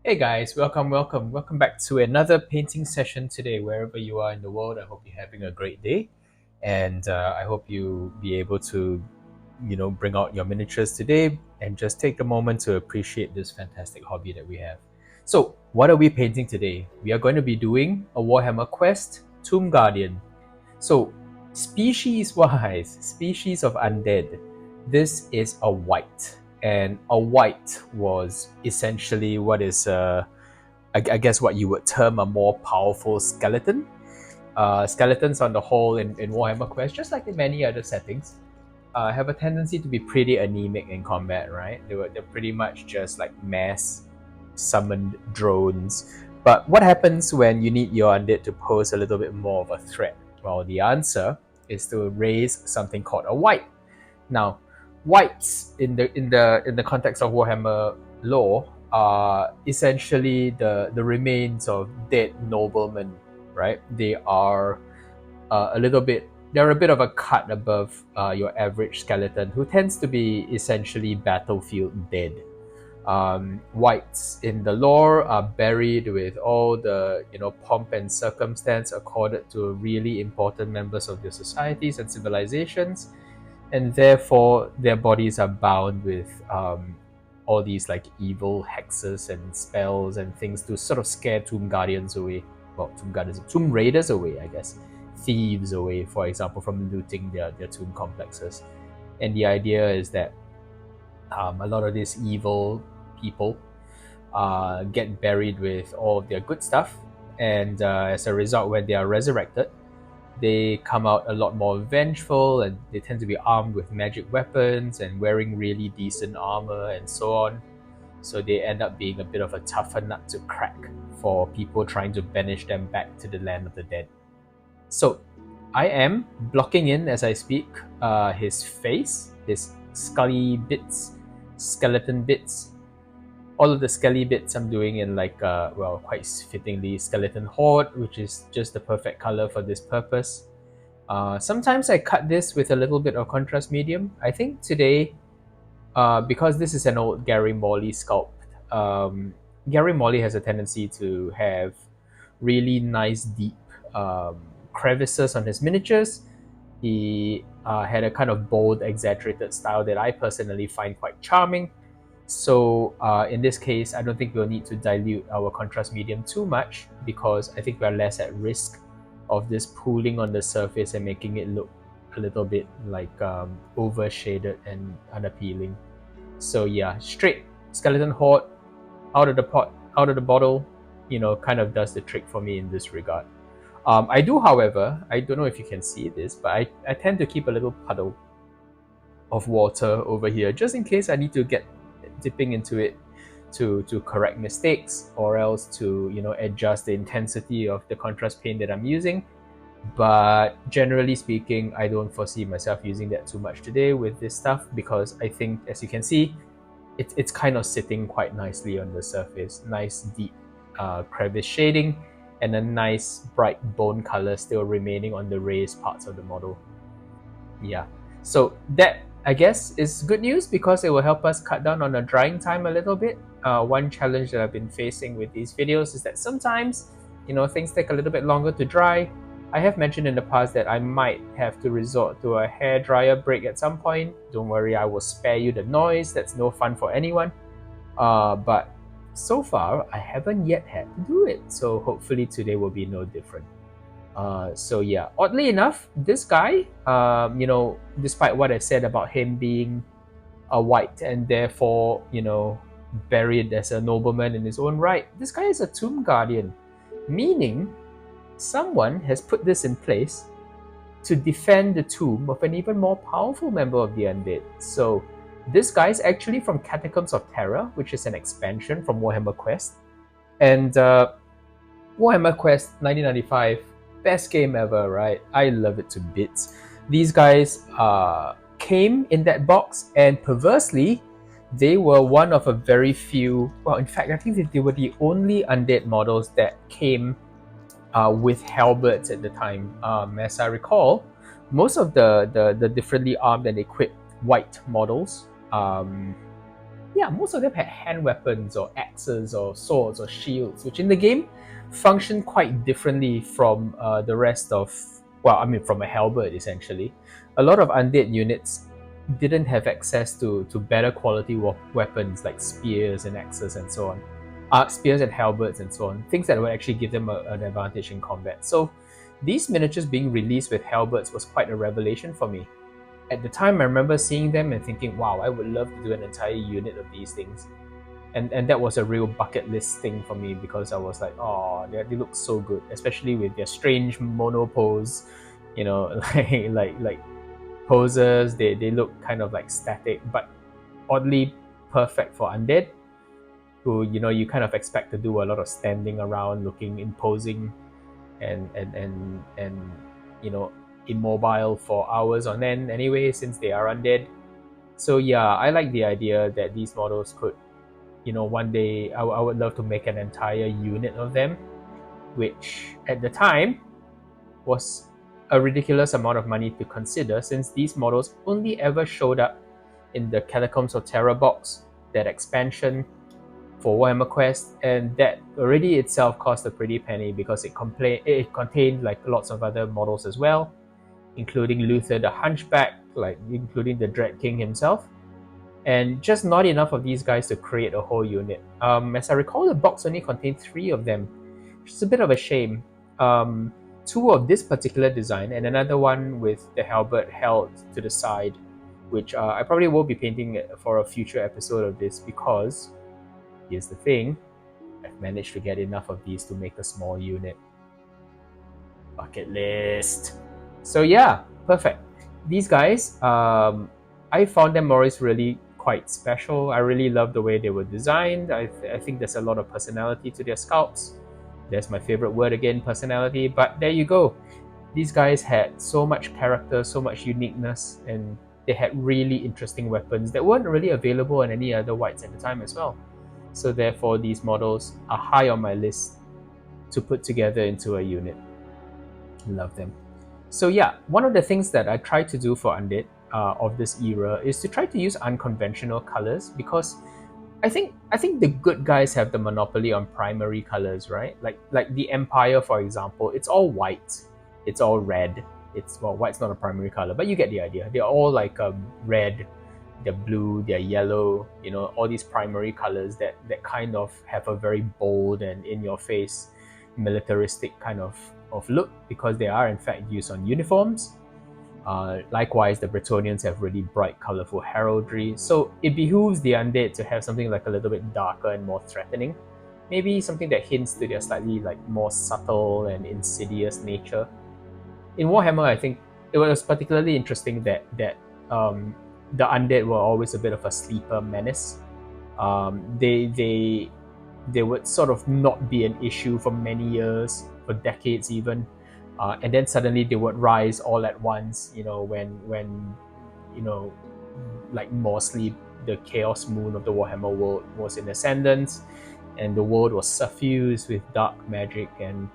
Hey guys, welcome back to another painting session today. Wherever you are in the world, I hope you're having a great day, and I hope you be able to, bring out your miniatures today and just take the moment to appreciate this fantastic hobby that we have. So, what are we painting today? We are going to be doing a Warhammer Quest Tomb Guardian. So, species-wise, species of undead, this is a wight, and a wight was essentially what is, I guess, what you would term a more powerful skeleton. Skeletons, on the whole, in Warhammer Quest, just like in many other settings, have a tendency to be pretty anemic in combat, right? They're pretty much just like mass summoned drones. But what happens when you need your undead to pose a little bit more of a threat? Well, the answer is to raise something called a wight. Now, wights in the context of Warhammer lore are essentially the remains of dead noblemen, right? They are a little bit they're a bit of a cut above your average skeleton, who tends to be essentially battlefield dead. Wights in the lore are buried with all the pomp and circumstance accorded to really important members of their societies and civilizations, and therefore their bodies are bound with all these like evil hexes and spells and things to sort of scare tomb guardians away. Well, tomb raiders away, I guess. Thieves away, for example, from looting their tomb complexes. And the idea is that a lot of these evil people get buried with all of their good stuff, and as a result, when they are resurrected, they come out a lot more vengeful, and they tend to be armed with magic weapons and wearing really decent armor and so on. So they end up being a bit of a tougher nut to crack for people trying to banish them back to the land of the dead. So I am blocking in as I speak his face, his scully bits, skeleton bits. All of the skelly bits I'm doing in like, well, quite fittingly, skeleton horde, which is just the perfect color for this purpose. Sometimes I cut this with a little bit of contrast medium. I think today, because this is an old Gary Morley sculpt, Gary Morley has a tendency to have really nice, deep crevices on his miniatures. He had a kind of bold, exaggerated style that I personally find quite charming. So in this case, I don't think we'll need to dilute our contrast medium too much, because I think we're less at risk of this pooling on the surface and making it look a little bit like overshaded and unappealing. So yeah, straight skeleton horde, out of the pot, out of the bottle, kind of does the trick for me in this regard. I do, however, I don't know if you can see this, but I tend to keep a little puddle of water over here, just in case I need to get dipping into it to correct mistakes, or else to adjust the intensity of the contrast paint that I'm using. But generally speaking, I don't foresee myself using that too much today with this stuff, because I think, as you can see, it's kind of sitting quite nicely on the surface. Nice deep crevice shading, and a nice bright bone color still remaining on the raised parts of the model. Yeah, so that, I guess, is good news, because it will help us cut down on the drying time a little bit. One challenge that I've been facing with these videos is that sometimes things take a little bit longer to dry. I have mentioned in the past that I might have to resort to a hair dryer break at some point. Don't worry, I will spare you the noise. That's no fun for anyone. But so far, I haven't yet had to do it, so hopefully today will be no different. So yeah, oddly enough, this guy, despite what I said about him being a wight and therefore, buried as a nobleman in his own right, this guy is a tomb guardian, meaning someone has put this in place to defend the tomb of an even more powerful member of the undead. So this guy is actually from Catacombs of Terror, which is an expansion from Warhammer Quest. And Warhammer Quest 1995, best game ever, right? I love it to bits. These guys came in that box, and perversely, they were one of a very few. Well, in fact, I think they were the only undead models that came with halberds at the time. As I recall, most of the differently armed and equipped wight models yeah, most of them had hand weapons or axes or swords or shields, which in the game function quite differently from the rest of, well, I mean, from a halberd essentially. A lot of undead units didn't have access to better quality weapons like spears and axes and so on. Spears and halberds and so on, things that would actually give them an advantage in combat. So these miniatures being released with halberds was quite a revelation for me. At the time, I remember seeing them and thinking, wow, I would love to do an entire unit of these things. And that was a real bucket list thing for me because I was like, oh, they look so good, especially with their strange mono pose, you know, like poses. They look kind of like static, but oddly perfect for undead, who you kind of expect to do a lot of standing around, looking imposing, and you know immobile for hours on end. Anyway, since they are undead, so yeah, I like the idea that these models could, one day I would love to make an entire unit of them, which at the time was a ridiculous amount of money to consider since these models only ever showed up in the Catacombs of Terror box, that expansion for Warhammer Quest, and that already itself cost a pretty penny because it contained like lots of other models as well, including Luther the Hunchback, like including the Dread King himself, and just not enough of these guys to create a whole unit. As I recall, the box only contained 3 of them, which is a bit of a shame. 2 of this particular design, and another one with the halberd held to the side, which I probably will be painting for a future episode of this because here's the thing, I've managed to get enough of these to make a small unit. Bucket list. So yeah, perfect. These guys, I found them always really quite special. I really love the way they were designed. I think there's a lot of personality to their sculpts. There's my favorite word again, personality. But there you go. These guys had so much character, so much uniqueness, and they had really interesting weapons that weren't really available in any other wights at the time as well. So therefore, these models are high on my list to put together into a unit. Love them. So yeah, one of the things that I try to do for Undead of this era is to try to use unconventional colors, because I think the good guys have the monopoly on primary colors, right? Like the Empire, for example, it's all white, it's all red. It's, well, white's not a primary color, but you get the idea. They're all like red, they're blue, they're yellow. All these primary colors that kind of have a very bold and in your face militaristic kind of look, because they are in fact used on uniforms. Likewise, the Bretonnians have really bright, colorful heraldry, so it behooves the undead to have something like a little bit darker and more threatening. Maybe something that hints to their slightly like more subtle and insidious nature. In Warhammer, I think it was particularly interesting that the undead were always a bit of a sleeper menace. They would sort of not be an issue for many years, for decades even, and then suddenly they would rise all at once. When like Morsley, the chaos moon of the Warhammer world, was in ascendance, and the world was suffused with dark magic, and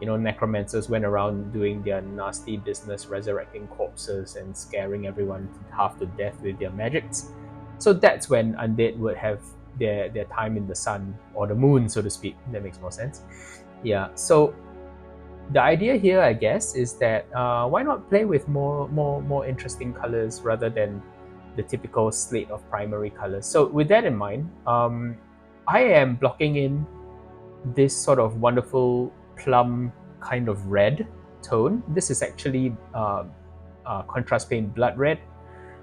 necromancers went around doing their nasty business, resurrecting corpses and scaring everyone half to death with their magics. So that's when undead would have their time in the sun or the moon, so to speak. That makes more sense. Yeah. So the idea here, I guess, is that why not play with more interesting colors rather than the typical slate of primary colors. So with that in mind, I am blocking in this sort of wonderful plum kind of red tone. This is actually contrast paint blood red.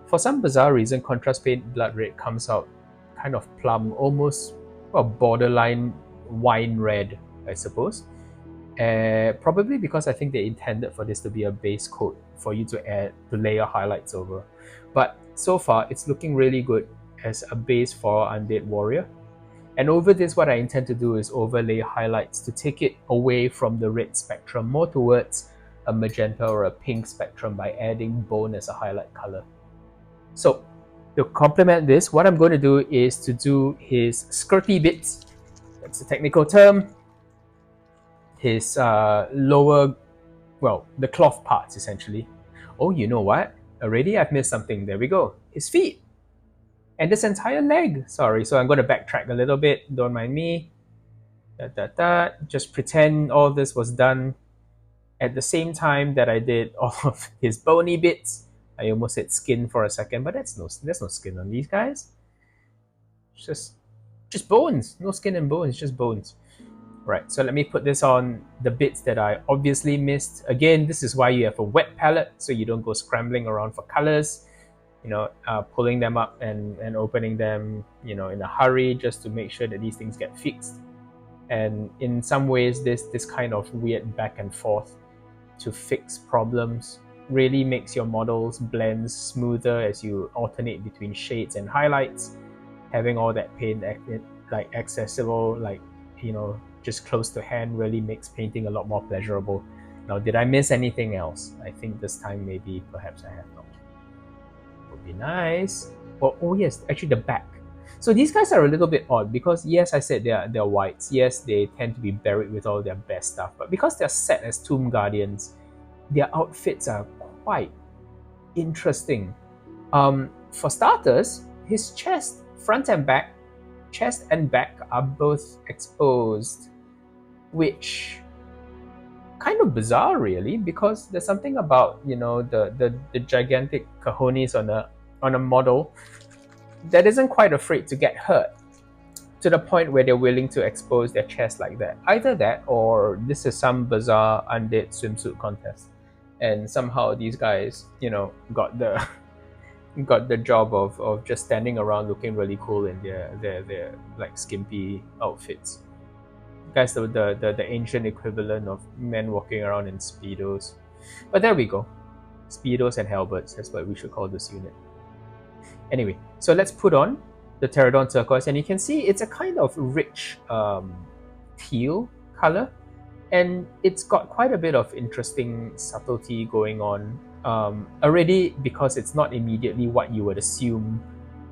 For some bizarre reason, contrast paint blood red comes out kind of plum, almost borderline wine red, I suppose. Probably because I think they intended for this to be a base coat for you to layer highlights over. But so far, it's looking really good as a base for Undead Warrior. And over this, what I intend to do is overlay highlights to take it away from the red spectrum, more towards a magenta or a pink spectrum, by adding bone as a highlight color. So to complement this, what I'm going to do is to do his skirty bits. That's a technical term. His lower, the cloth parts essentially. Oh, you know what? Already I've missed something. There we go. His feet. And this entire leg, sorry, so I'm going to backtrack a little bit, don't mind me. Just pretend all this was done at the same time that I did all of his bony bits. I almost said skin for a second, but there's no skin on these guys. It's just bones, no skin and bones, just bones. Right, so let me put this on the bits that I obviously missed. Again, this is why you have a wet palette, so you don't go scrambling around for colors, pulling them up and opening them, in a hurry just to make sure that these things get fixed. And in some ways, this kind of weird back and forth to fix problems really makes your models blend smoother as you alternate between shades and highlights. Having all that paint accessible, just close to hand really makes painting a lot more pleasurable. Now, did I miss anything else? I think this time maybe perhaps I have not. Would be nice. Oh yes, actually the back. So these guys are a little bit odd because yes, I said they're wights. Yes, they tend to be buried with all their best stuff, but because they're set as Tomb Guardians, their outfits are quite interesting. For starters, his chest, front and back, chest and back are both exposed, which kind of bizarre really, because there's something about the gigantic cojones on a model that isn't quite afraid to get hurt to the point where they're willing to expose their chest like that. Either that or this is some bizarre undead swimsuit contest, and somehow these guys got the job of just standing around looking really cool in their like skimpy outfits. Guys, the ancient equivalent of men walking around in speedos. But there we go, speedos and halberds. That's what we should call this unit. Anyway, so let's put on the Pterodon turquoise, and you can see it's a kind of rich teal color, and it's got quite a bit of interesting subtlety going on already, because it's not immediately what you would assume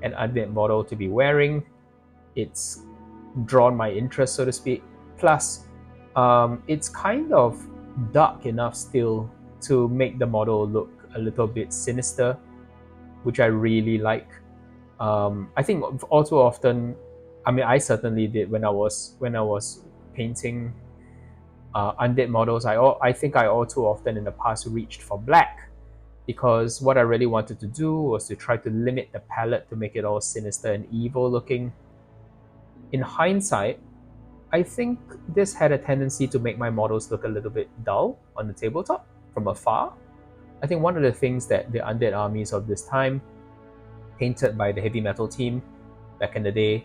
an undead model to be wearing. It's drawn my interest, so to speak. Plus, it's kind of dark enough still to make the model look a little bit sinister, which I really like. I think all too often, I certainly did when I was painting undead models. I think I all too often in the past reached for black, because what I really wanted to do was to try to limit the palette to make it all sinister and evil looking. In hindsight, I think this had a tendency to make my models look a little bit dull on the tabletop from afar. I think one of the things that the undead armies of this time, painted by the heavy metal team back in the day,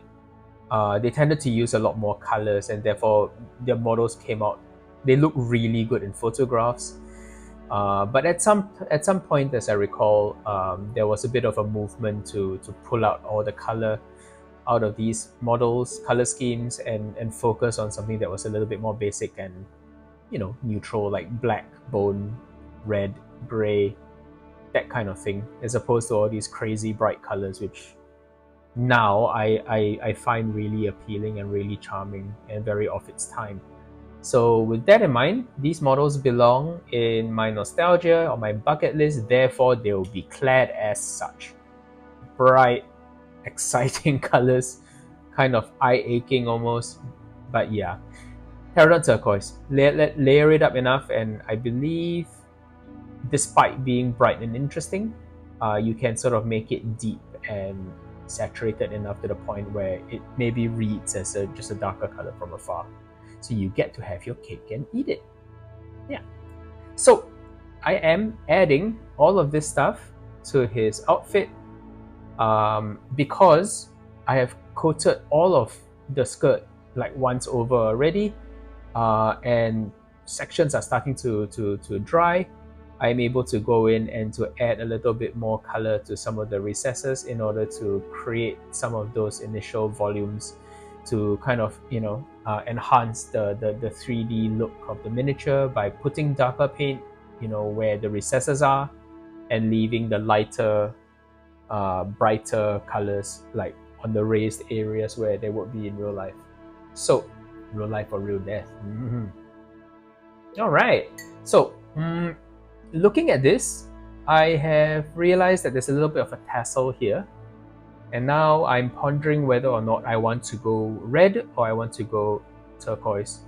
they tended to use a lot more colors, and therefore their models came out, they look really good in photographs. But at some point, as I recall, there was a bit of a movement to pull out all the color out of these models, color schemes, and focus on something that was a little bit more basic and neutral, like black, bone, red, gray, that kind of thing, as opposed to all these crazy bright colors, which now I find really appealing and really charming and very of its time. So with that in mind, these models belong in my nostalgia or my bucket list, therefore they will be clad as such. Bright, exciting colors, kind of eye-aching almost, but yeah. Pterodon turquoise, layer it up enough, and I believe despite being bright and interesting, you can sort of make it deep and saturated enough to the point where it maybe reads as just a darker color from afar. So you get to have your cake and eat it. Yeah. So I am adding all of this stuff to his outfit because I have coated all of the skirt like once over already, and sections are starting to dry. I'm able to go in and to add a little bit more color to some of the recesses in order to create some of those initial volumes to kind of enhance the 3D look of the miniature by putting darker paint where the recesses are, and leaving the lighter brighter colors like on the raised areas where they would be in real life. So real life or real death. All right, so looking at this, I have realized that there's a little bit of a tassel here, And now I'm pondering whether or not I want to go red or I want to go turquoise.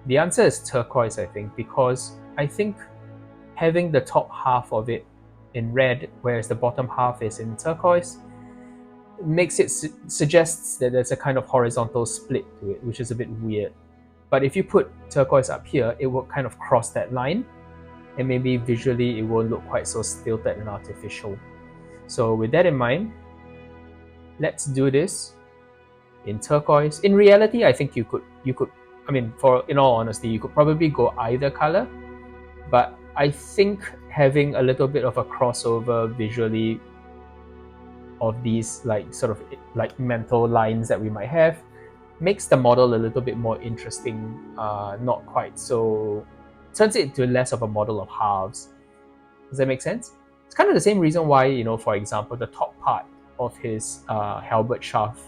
The answer is turquoise, I think, because I think having the top half of it in red, whereas the bottom half is in turquoise, makes it suggests that there's a kind of horizontal split to it, which is a bit weird. But if you put turquoise up here, it will kind of cross that line, and maybe visually it won't look quite so stilted and artificial. So with that in mind, let's do this in turquoise. In reality, I think you could, I mean, for in all honesty, you could probably go either color, but I think having a little bit of a crossover visually of these like sort of like mental lines that we might have makes the model a little bit more interesting. Not quite so, turns it into less of a model of halves. Does that make sense? It's kind of the same reason why, you know, for example, the top part of his halberd shaft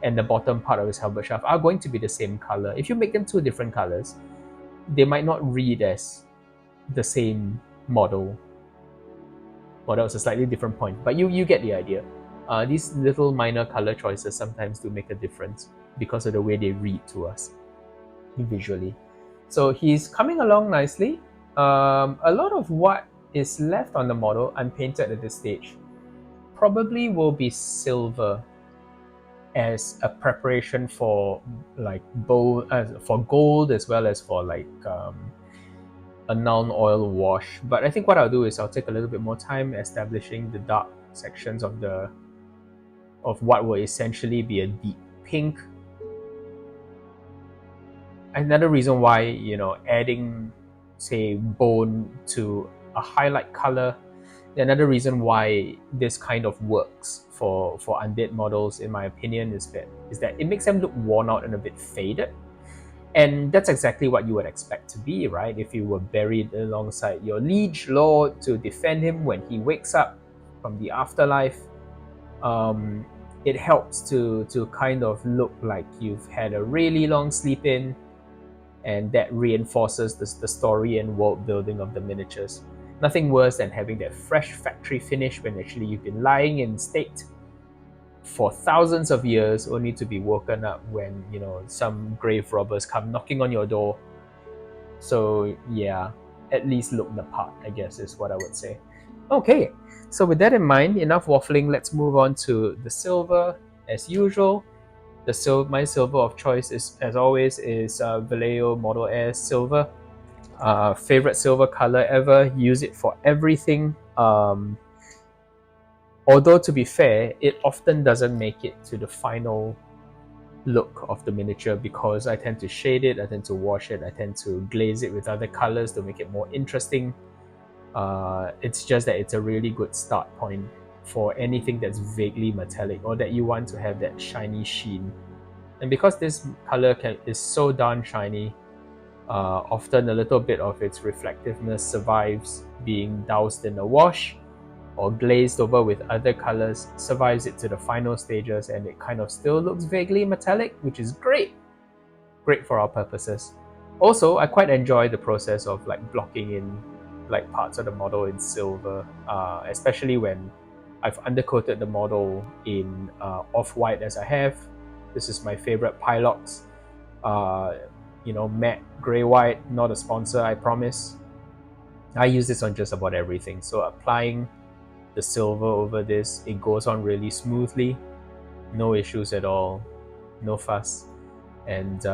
and the bottom part of his halberd shaft are going to be the same color. If you make them two different colors, they might not read as the same model. Well, that was a slightly different point, but you get the idea. These little minor color choices sometimes do make a difference because of the way they read to us visually. So he's coming along nicely. A lot of what is left on the model unpainted at this stage probably will be silver as a preparation for like for gold, as well as for like a null oil wash. But I think what I'll do is I'll take a little bit more time establishing the dark sections of what will essentially be a deep pink. Another reason why, you know, adding say bone to a highlight color, another reason why this kind of works for undead models, in my opinion, is that it makes them look worn out and a bit faded. And that's exactly what you would expect to be, right? If you were buried alongside your liege lord to defend him when he wakes up from the afterlife, it helps to kind of look like you've had a really long sleep in, and that reinforces the story and world building of the miniatures. Nothing worse than having that fresh factory finish when actually you've been lying in state for thousands of years, only to be woken up when, you know, some grave robbers come knocking on your door. So yeah, at least look the part, I guess, is what I would say. Okay, so with that in mind, enough waffling, let's move on to the silver. As usual, my silver of choice is, as always, is Vallejo Model S silver. Favorite silver color ever, use it for everything. Although, to be fair, it often doesn't make it to the final look of the miniature because I tend to shade it, I tend to wash it, I tend to glaze it with other colors to make it more interesting. It's just that it's a really good start point for anything that's vaguely metallic or that you want to have that shiny sheen. And because this color is so darn shiny, often a little bit of its reflectiveness survives being doused in a wash or glazed over with other colors, survives it to the final stages, and it kind of still looks vaguely metallic, which is great for our purposes. Also, I quite enjoy the process of like blocking in like parts of the model in silver, especially when I've undercoated the model in off-white as I have. This is my favorite Pylox, matte grey white, not a sponsor, I promise. I use this on just about everything, so applying the silver over this, it goes on really smoothly, no issues at all, no fuss, and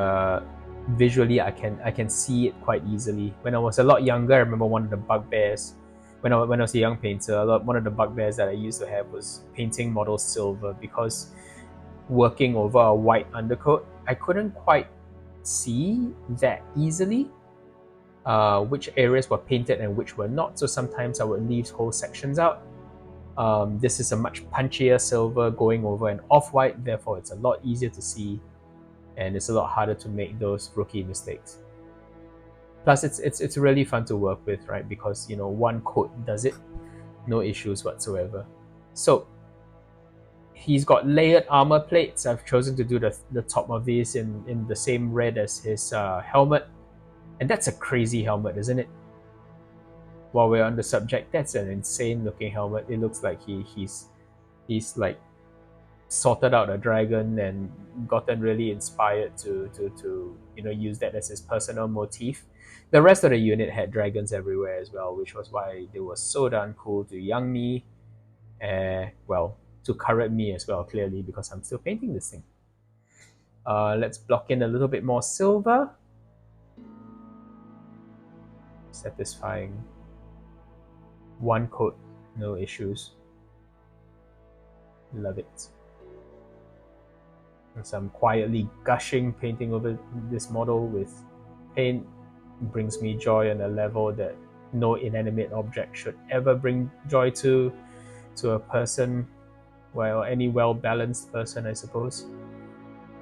visually I can see it quite easily. When I was a lot younger, I remember one of the bugbears when I was a young painter, one of the bugbears that I used to have was painting models silver, because working over a white undercoat, I couldn't quite see that easily which areas were painted and which were not, so sometimes I would leave whole sections out. This is a much punchier silver going over an off-white, therefore it's a lot easier to see, and it's a lot harder to make those rookie mistakes. Plus, it's really fun to work with, right? Because, you know, one coat does it, no issues whatsoever. So he's got layered armor plates. I've chosen to do the top of these in the same red as his helmet, and that's a crazy helmet, isn't it? While we're on the subject, that's an insane looking helmet. It looks like he's like sorted out a dragon and gotten really inspired to use that as his personal motif. The rest of the unit had dragons everywhere as well, which was why they were so darn cool to young me, well, to current me as well, clearly, because I'm still painting this thing. Let's block in a little bit more silver. Satisfying. One coat, no issues. Love it. And so I'm quietly gushing, painting over this model with paint. Brings me joy on a level that no inanimate object should ever bring joy to a person, well, any well-balanced person, I suppose.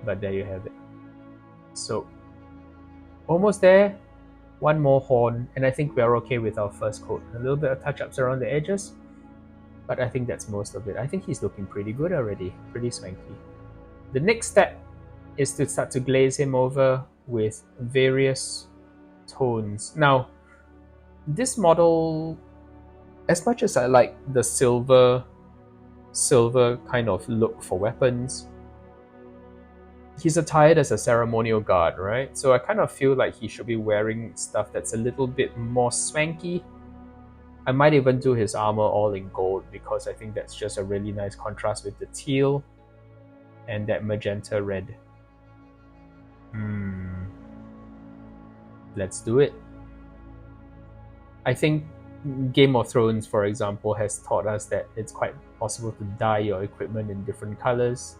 But there you have it. So, almost there. One more horn, and I think we're okay with our first coat. A little bit of touch-ups around the edges, but I think that's most of it. I think he's looking pretty good already, pretty swanky. The next step is to start to glaze him over with various tones. Now, this model, as much as I like the silver kind of look for weapons, he's attired as a ceremonial guard, right? So I kind of feel like he should be wearing stuff that's a little bit more swanky. I might even do his armor all in gold because I think that's just a really nice contrast with the teal and that magenta red. Let's do it. I think Game of Thrones, for example, has taught us that it's quite possible to dye your equipment in different colors.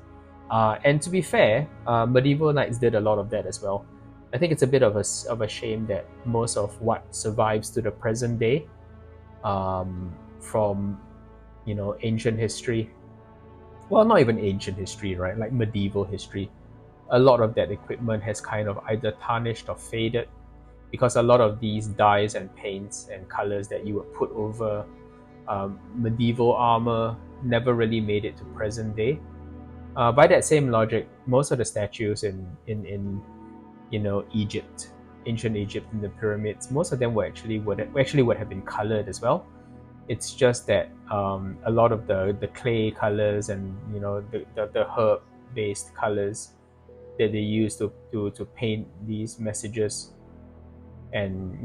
And to be fair, medieval knights did a lot of that as well. I think it's a bit of a shame that most of what survives to the present day from ancient history, well, not even ancient history, right? Like medieval history, a lot of that equipment has kind of either tarnished or faded because a lot of these dyes and paints and colors that you would put over medieval armor never really made it to present day. By that same logic, most of the statues in Egypt, ancient Egypt, in the pyramids, most of them would have been colored as well. It's just that a lot of the clay colors and the herb based colors that they use to paint these messages and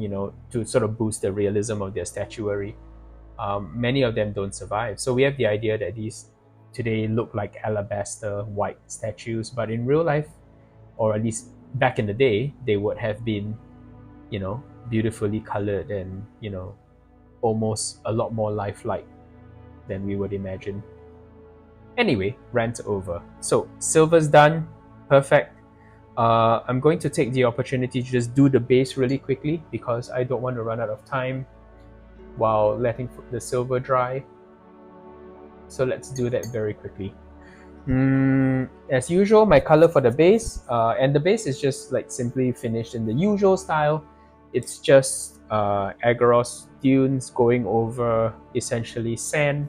to sort of boost the realism of their statuary, many of them don't survive. So we have the idea that these today look like alabaster white statues, but in real life, or at least back in the day, they would have been beautifully colored and almost a lot more lifelike than we would imagine. Anyway, rant over. So silver's done, perfect. I'm going to take the opportunity to just do the base really quickly because I don't want to run out of time while letting the silver dry. So let's do that very quickly. As usual, my color for the base, and the base is just like simply finished in the usual style. It's just Agarros dunes going over essentially sand,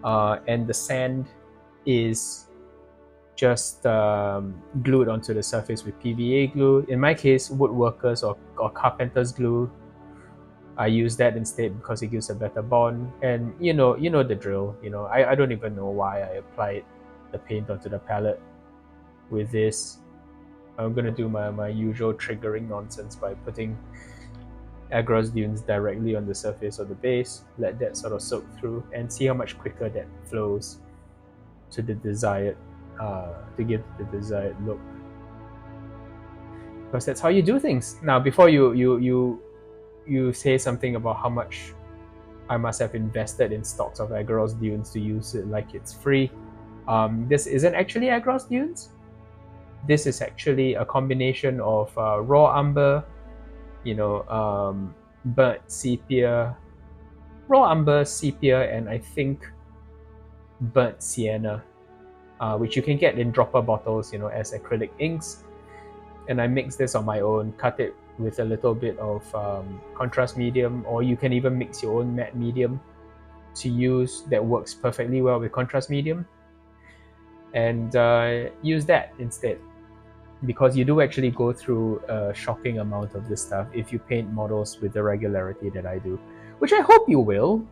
and the sand is just glued onto the surface with PVA glue. In my case, woodworkers or carpenter's glue. I use that instead because it gives a better bond. And you know the drill. I don't even know why I applied the paint onto the palette with this. I'm gonna do my usual triggering nonsense by putting Agarros dunes directly on the surface of the base. Let that sort of soak through and see how much quicker that flows to the desired to give the desired look. Because that's how you do things. Now, before you say something about how much I must have invested in stocks of Agarros dunes to use it like it's free. This isn't actually Agarros dunes. This is actually a combination of raw umber, burnt sepia, raw umber, sepia, and I think burnt sienna, which you can get in dropper bottles, as acrylic inks. And I mix this on my own, cut it with a little bit of contrast medium, or you can even mix your own matte medium to use that works perfectly well with contrast medium, and use that instead, because you do actually go through a shocking amount of this stuff if you paint models with the regularity that I do, which I hope you will.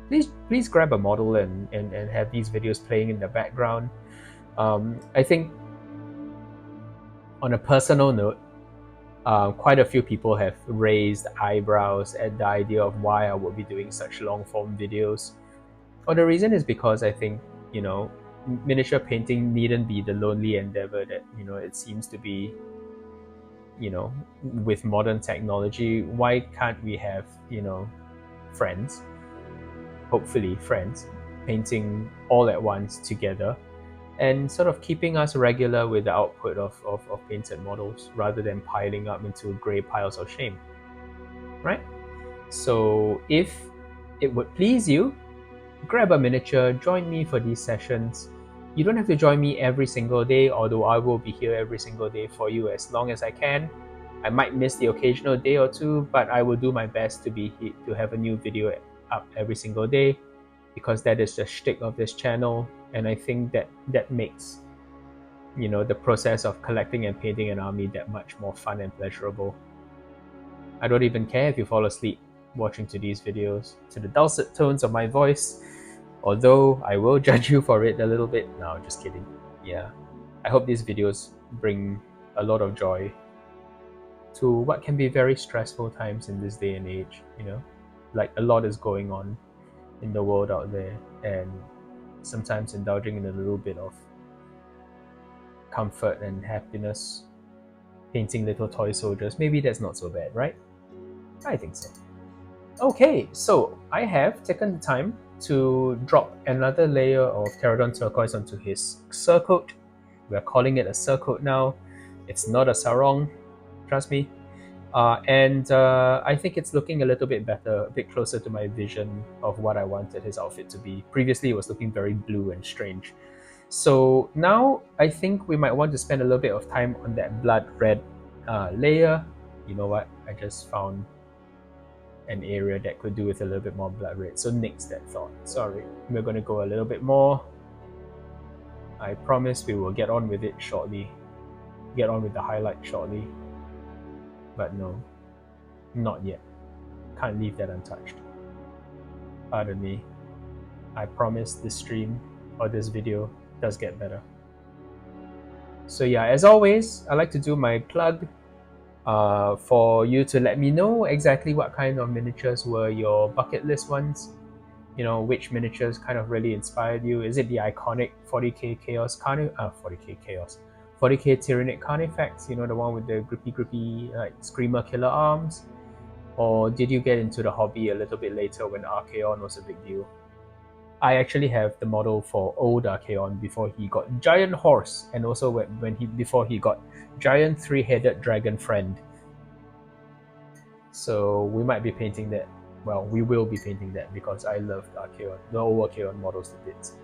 please grab a model and have these videos playing in the background. I think on a personal note, quite a few people have raised eyebrows at the idea of why I would be doing such long form videos. Well, the reason is because I think, miniature painting needn't be the lonely endeavor that, it seems to be, with modern technology. Why can't we have, friends, hopefully friends, painting all at once together and sort of keeping us regular with the output of painted models rather than piling up into grey piles of shame, right? So if it would please you, grab a miniature, join me for these sessions. You don't have to join me every single day, although I will be here every single day for you as long as I can. I might miss the occasional day or two, but I will do my best to have a new video up every single day, because that is the shtick of this channel, and I think that makes the process of collecting and painting an army that much more fun and pleasurable. I don't even care if you fall asleep watching to these videos to the dulcet tones of my voice, although I will judge you for it a little bit. No, just kidding. Yeah, I hope these videos bring a lot of joy to what can be very stressful times in this day and age. Like a lot is going on in the world out there, and sometimes indulging in a little bit of comfort and happiness, painting little toy soldiers, maybe that's not so bad, right? I think so. Okay, so I have taken the time to drop another layer of Pterodon turquoise onto his surcoat. We're calling it a surcoat now. It's not a sarong, trust me. And I think it's looking a little bit better, a bit closer to my vision of what I wanted his outfit to be. Previously, it was looking very blue and strange. So now I think we might want to spend a little bit of time on that blood red layer. You know what? I just found an area that could do with a little bit more blood red. So nix that thought. Sorry. We're going to go a little bit more. I promise we will get on with it shortly. Get on with the highlight shortly. But no, not yet. Can't leave that untouched. Pardon me. I promise this stream or this video does get better. So yeah, as always, I like to do my plug for you to let me know exactly what kind of miniatures were your bucket list ones. Which miniatures kind of really inspired you. Is it the iconic 40k Chaos 40k Chaos, 40k Tyrannic Carnifex, the one with the grippy like Screamer killer arms? Or did you get into the hobby a little bit later when Archaon was a big deal? I actually have the model for old Archaon before he got Giant Horse, and also before he got Giant Three-Headed Dragon Friend. So we might be painting that. Well, we will be painting that because I love Archaon, the old Archaon models to bits,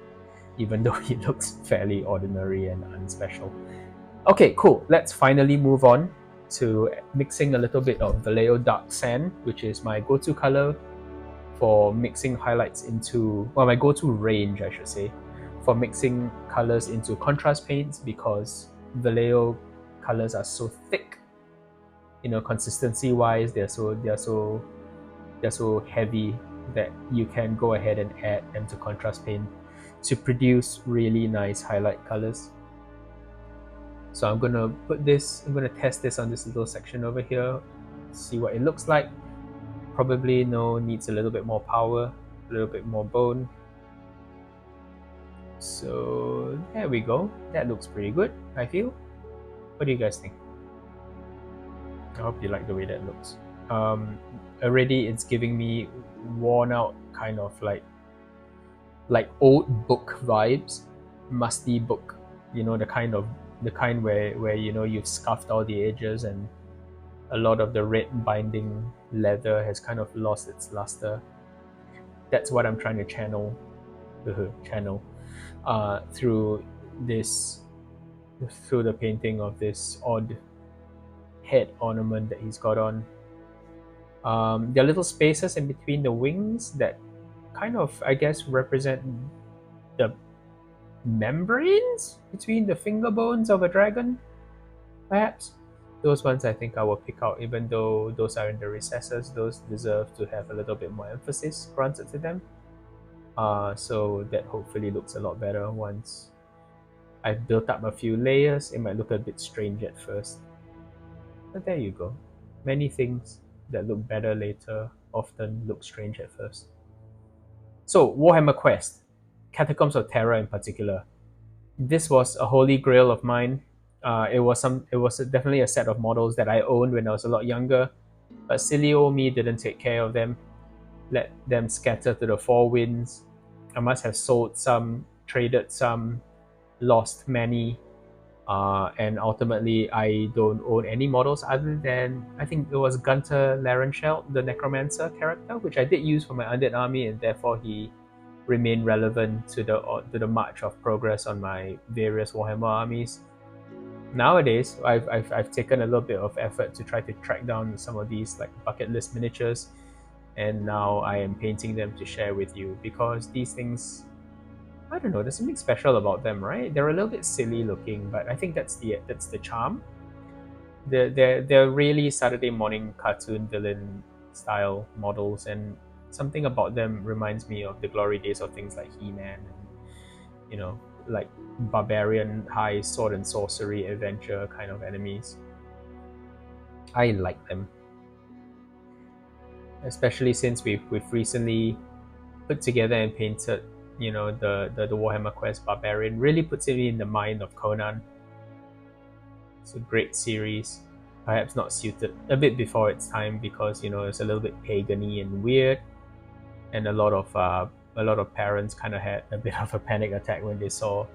even though he looks fairly ordinary and unspecial. Okay, cool. Let's finally move on to mixing a little bit of Vallejo Dark Sand, which is my go-to color for mixing highlights into, well, my go-to range, I should say, for mixing colors into contrast paints, because Vallejo colors are so thick. Consistency-wise, they're so heavy that you can go ahead and add them to contrast paint to produce really nice highlight colors. So I'm gonna test this on this little section over here, see what it looks like. Probably needs a little bit more power, a little bit more bone. So there we go. That looks pretty good, I feel. What do you guys think? I hope you like the way that looks. Already it's giving me worn out kind of like old book vibes, musty book. The kind where you've scuffed all the edges and a lot of the red binding leather has kind of lost its luster. That's what I'm trying to channel through the painting of this odd head ornament that he's got on. There are little spaces in between the wings that kind of, I guess, represent the membranes between the finger bones of a dragon, perhaps. Those ones I think I will pick out, even though those are in the recesses. Those deserve to have a little bit more emphasis granted to them. So that hopefully looks a lot better once I've built up a few layers. It might look a bit strange at first, but there you go. Many things that look better later often look strange at first. So Warhammer Quest, Catacombs of Terror in particular. This was a holy grail of mine. It was definitely a set of models that I owned when I was a lot younger, but silly old me didn't take care of them, let them scatter to the four winds. I must have sold some, traded some, lost many, and ultimately I don't own any models other than I think it was Gunter Larensheld, the Necromancer character, which I did use for my Undead army, and therefore he remain relevant to the march of progress on my various Warhammer armies. Nowadays, I've taken a little bit of effort to try to track down some of these like bucket list miniatures, and now I am painting them to share with you because these things, I don't know, there's something special about them, right? They're a little bit silly looking, but I think that's the charm. They're really Saturday morning cartoon villain style models, and something about them reminds me of the glory days of things like He-Man and like barbarian high sword and sorcery adventure kind of enemies. I like them, especially since we've recently put together and painted the Warhammer Quest Barbarian. Really puts it in the mind of Conan. It's a great series, perhaps not suited a bit before its time because it's a little bit pagany and weird, and a lot of parents kind of had a bit of a panic attack when they saw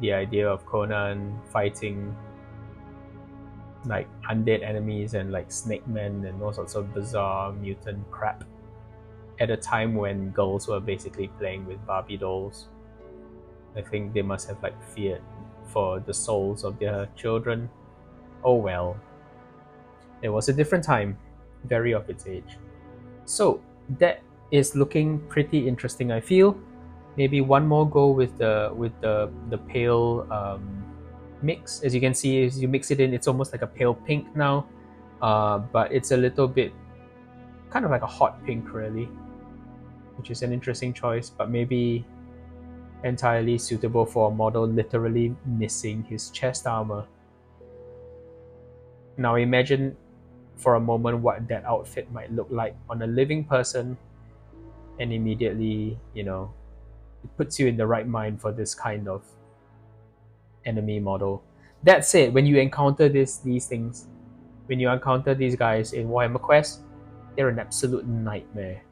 the idea of Conan fighting like undead enemies and like snake men and all sorts of bizarre mutant crap at a time when girls were basically playing with Barbie dolls. I think they must have like feared for the souls of their children. Oh well, it was a different time, very of its age. So that is looking pretty interesting. I feel maybe one more go with the pale mix. As you can see, as you mix it in, it's almost like a pale pink now, but it's a little bit kind of like a hot pink, really, which is an interesting choice, but maybe entirely suitable for a model literally missing his chest armor. Now imagine for a moment what that outfit might look like on a living person, and immediately, it puts you in the right mind for this kind of enemy model. That said, when you encounter these things, when you encounter these guys in Warhammer Quest, they're an absolute nightmare.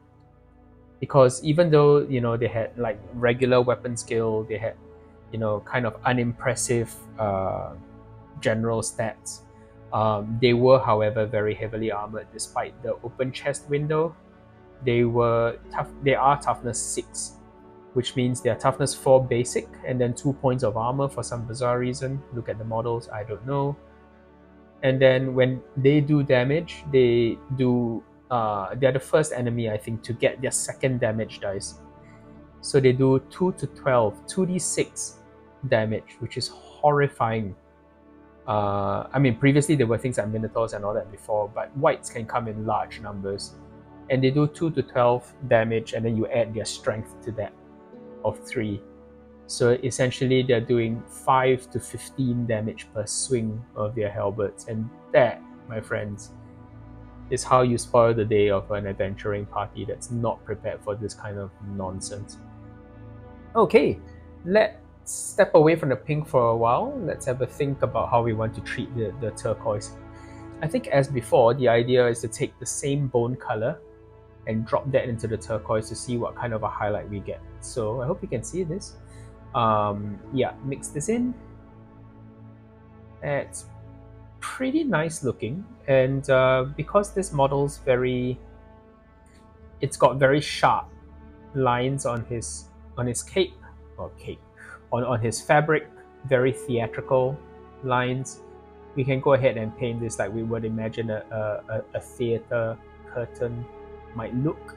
Because even though they had like regular weapon skill, they had kind of unimpressive general stats. They were, however, very heavily armored despite the open chest window. They were tough. They are toughness 6, which means they are toughness 4 basic and then 2 points of armor for some bizarre reason. Look at the models, I don't know. And then when they do damage, they do. They're the first enemy, I think, to get their second damage dice. So they do 2 to 12, 2d6 damage, which is horrifying. I mean, previously there were things like Minotaurs and all that before, but wights can come in large numbers. And they do 2 to 12 damage, and then you add their strength to that of 3. So essentially, they're doing 5 to 15 damage per swing of their halberds. And that, my friends, is how you spoil the day of an adventuring party that's not prepared for this kind of nonsense. Okay, let's step away from the pink for a while. Let's have a think about how we want to treat the turquoise. I think as before, the idea is to take the same bone color and drop that into the turquoise to see what kind of a highlight we get. So I hope you can see this. Yeah, mix this in. It's pretty nice looking, and because this model's it's got very sharp lines on his cape, on his fabric, very theatrical lines. We can go ahead and paint this like we would imagine a theater curtain might look.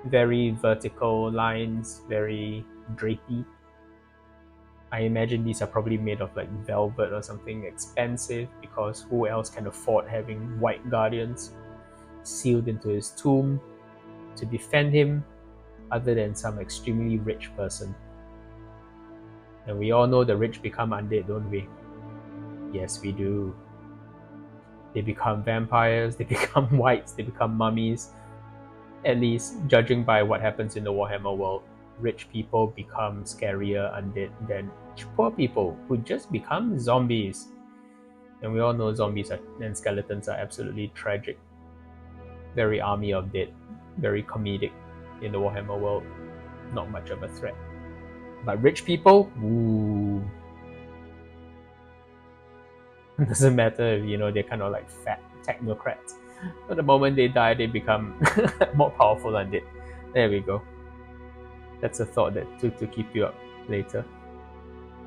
Very vertical lines, very drapey. I imagine these are probably made of like velvet or something expensive, because who else can afford having white guardians sealed into his tomb to defend him? other than some extremely rich person. And we all know the rich become undead, don't we? Yes, we do. They become vampires, they become wights, they become mummies. At least, judging by what happens in the Warhammer world, rich people become scarier undead than poor people who just become zombies. And we all know zombies and skeletons are absolutely tragic. Very Army of Dead, very comedic in the Warhammer world. Not much of a threat. But rich people, ooh. It doesn't matter if they're kind of like fat technocrats. But the moment they die, they become more powerful undead. There we go. That's a thought that to keep you up later.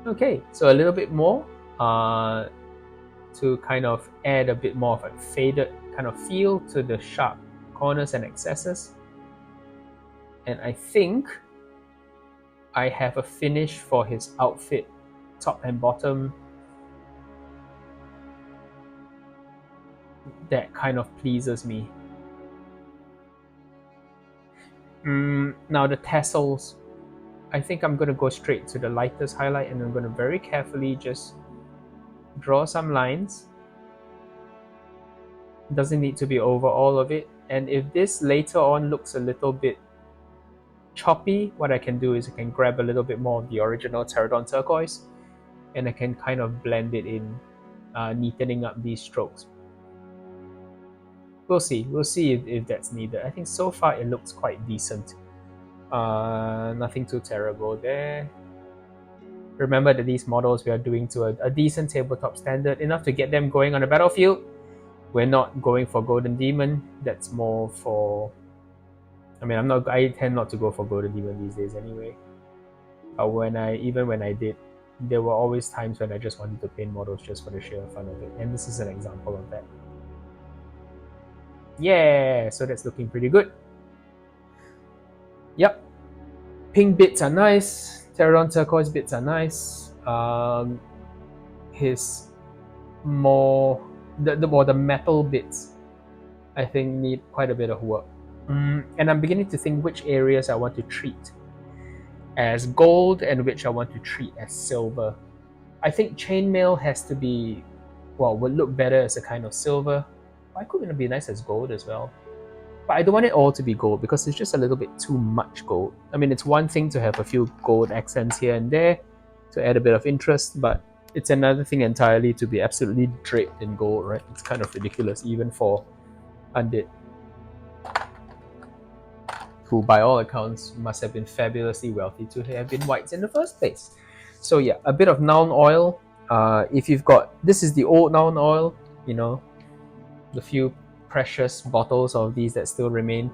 Okay, so a little bit more to kind of add a bit more of a faded kind of feel to the sharp corners and excesses. And I think I have a finish for his outfit, top and bottom, that kind of pleases me. Now the tassels, I think I'm going to go straight to the lightest highlight, and I'm going to very carefully just draw some lines. Doesn't need to be over all of it. And if this later on looks a little bit choppy, what I can do is I can grab a little bit more of the original Pterodon turquoise, and I can kind of blend it in, neatening up these strokes. We'll see if that's needed. I think so far it looks quite decent. Nothing too terrible there. Remember that these models we are doing to a decent tabletop standard, enough to get them going on the battlefield. We're not going for Golden Demon. That's more for... I tend not to go for Golden Demon these days anyway. But even when I did, there were always times when I just wanted to paint models just for the sheer fun of it. And this is an example of that. Yeah, so that's looking pretty good. Yep. Pink bits are nice. Pterodon turquoise bits are nice. His more... The metal bits, I think, need quite a bit of work. And I'm beginning to think which areas I want to treat as gold and which I want to treat as silver. I think chainmail has to be, would look better as a kind of silver. Why couldn't it be nice as gold as well? But I don't want it all to be gold because it's just a little bit too much gold. I mean, it's one thing to have a few gold accents here and there to add a bit of interest, but it's another thing entirely to be absolutely draped in gold, right? It's kind of ridiculous, even for Undead, who by all accounts must have been fabulously wealthy to have been wights in the first place. So yeah, a bit of Nuln Oil. If you've got... This is the old Nuln Oil, the few precious bottles of these that still remain.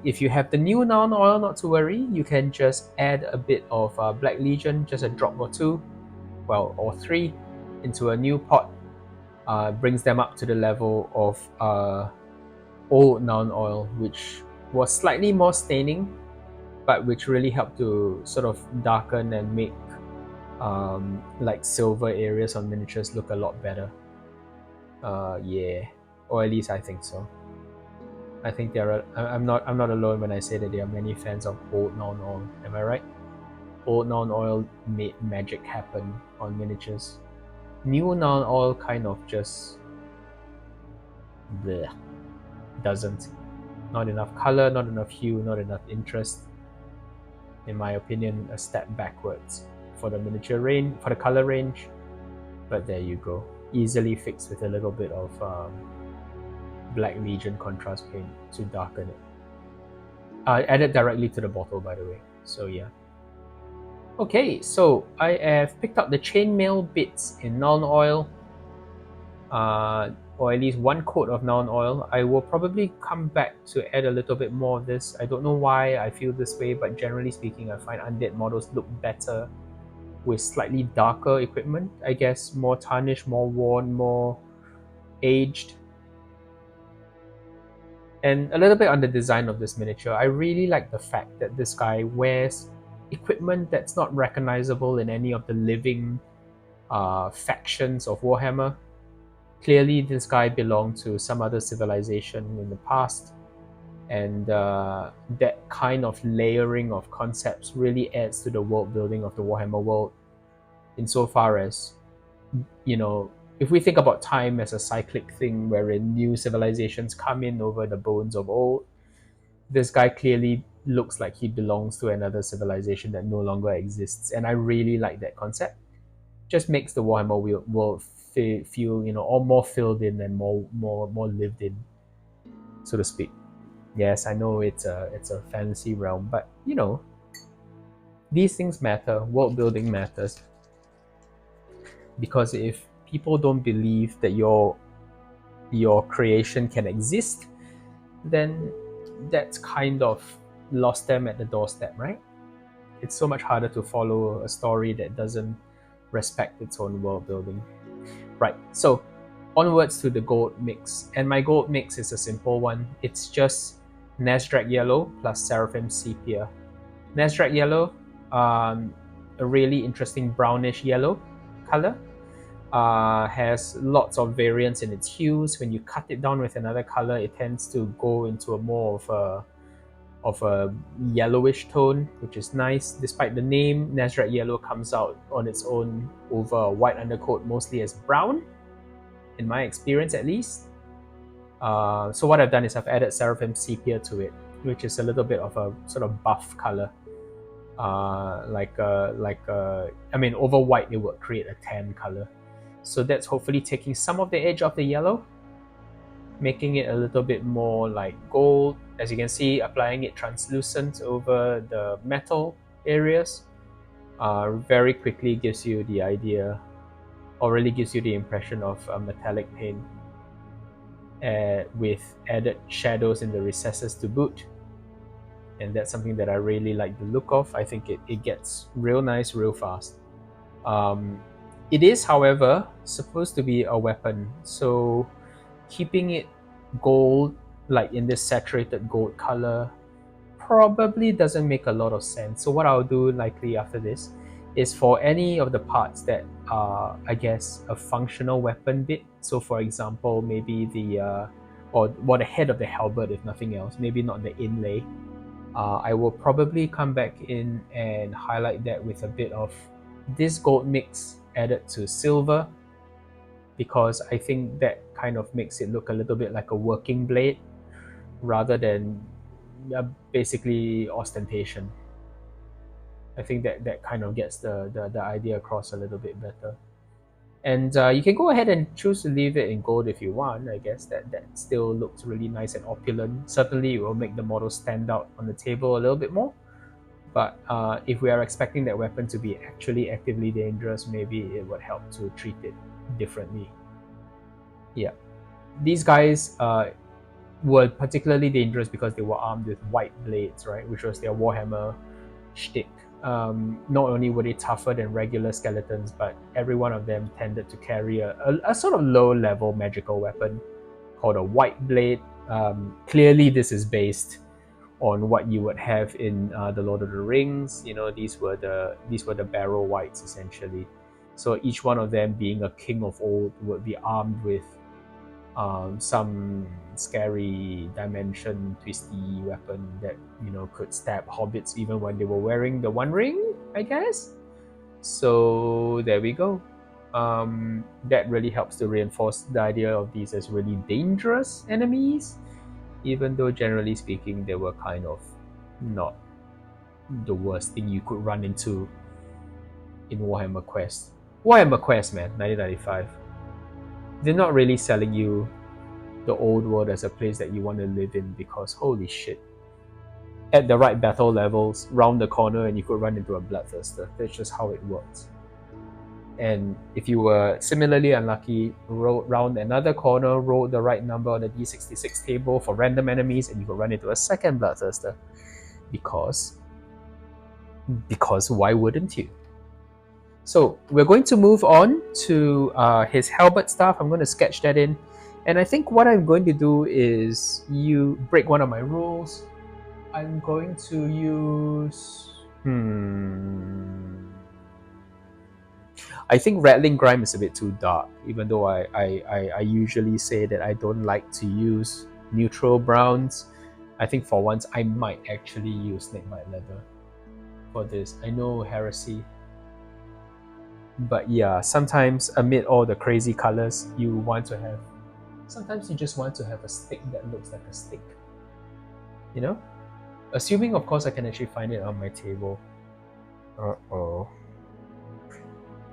If you have the new Nuln Oil, not to worry. You can just add a bit of Black Legion, just a drop or two, or three, into a new pot. Brings them up to the level of old Nuln Oil, which was slightly more staining, but which really helped to sort of darken and make like silver areas on miniatures look a lot better. Yeah, or at least I think so. I think I'm not alone when I say that there are many fans of old Nuln Oil. Am I right? Old Nuln Oil made magic happen on miniatures. New Nuln Oil kind of just bleh, doesn't. Not enough color, not enough hue, not enough interest. In my opinion, a step backwards for the miniature range, for the color range. But there you go. Easily fixed with a little bit of Black Legion contrast paint to darken it. Added directly to the bottle, by the way. So yeah. Okay, so I have picked up the chainmail bits in Nuln Oil. Or at least one coat of Nuln Oil. I will probably come back to add a little bit more of this. I don't know why I feel this way, but generally speaking, I find Undead models look better with slightly darker equipment. I guess more tarnished, more worn, more aged. And a little bit on the design of this miniature. I really like the fact that this guy wears equipment that's not recognizable in any of the living factions of Warhammer. Clearly, this guy belonged to some other civilization in the past. And that kind of layering of concepts really adds to the world building of the Warhammer world, insofar as, if we think about time as a cyclic thing wherein new civilizations come in over the bones of old, this guy clearly looks like he belongs to another civilization that no longer exists. And I really like that concept. Just makes the Warhammer world feel, all more filled in and more lived in, so to speak. Yes, I know it's a fantasy realm, but these things matter. World building matters, because if people don't believe that your creation can exist, then that's kind of lost them at the doorstep, right? It's so much harder to follow a story that doesn't respect its own world building. Right, so onwards to the gold mix. And my gold mix is a simple one. It's just Nazdreg yellow plus Seraphim sepia. Nazdreg yellow, a really interesting brownish yellow color. Has lots of variance in its hues. When you cut it down with another color, it tends to go into a more of a yellowish tone, which is nice. Despite the name, Nazdreg yellow comes out on its own over a white undercoat, mostly as brown, in my experience at least. So what I've done is I've added Seraphim sepia to it, which is a little bit of a sort of buff color. Over white it would create a tan color. So that's hopefully taking some of the edge off the yellow, making it a little bit more like gold. As you can see, applying it translucent over the metal areas very quickly gives you the idea, or really gives you the impression of a metallic paint, with added shadows in the recesses to boot. And that's something that I really like the look of. I think it gets real nice real fast. It is, however, supposed to be a weapon, so keeping it gold, like in this saturated gold color, probably doesn't make a lot of sense. So what I'll do likely after this is, for any of the parts that are, I guess, a functional weapon bit, so for example, maybe the the head of the halberd, if nothing else, maybe not the inlay, I will probably come back in and highlight that with a bit of this gold mix added to silver, because I think that kind of makes it look a little bit like a working blade rather than basically ostentation. I think that kind of gets the idea across a little bit better. And you can go ahead and choose to leave it in gold if you want. I guess that still looks really nice and opulent. Certainly, it will make the model stand out on the table a little bit more. But if we are expecting that weapon to be actually actively dangerous, maybe it would help to treat it differently. Yeah. These guys were particularly dangerous because they were armed with white blades, right? Which was their Warhammer shtick. Not only were they tougher than regular skeletons, but every one of them tended to carry a sort of low-level magical weapon called a white blade. Clearly, this is based on what you would have in the Lord of the Rings. These were the barrel wights essentially. So each one of them, being a king of old, would be armed with some scary dimension twisty weapon that could stab hobbits even when they were wearing the One Ring, I guess. So there we go. That really helps to reinforce the idea of these as really dangerous enemies, even though generally speaking they were kind of not the worst thing you could run into in Warhammer Quest. Warhammer Quest, man, 1995. They're not really selling you the old world as a place that you want to live in, because holy shit, at the right battle levels, round the corner and you could run into a bloodthirster. That's just how it works. And if you were similarly unlucky, round another corner, roll the right number on the D66 table for random enemies, and you could run into a second bloodthirster. Because why wouldn't you? So we're going to move on to his halberd stuff. I'm going to sketch that in. And I think what I'm going to do is break one of my rules. I'm going to use... I think Rattling Grime is a bit too dark, even though I usually say that I don't like to use neutral browns. I think for once I might actually use snakebite leather for this. I know heresy, but yeah, sometimes amid all the crazy colors, sometimes you just want to have a stick that looks like a stick. You know? Assuming, of course, I can actually find it on my table. Uh-oh.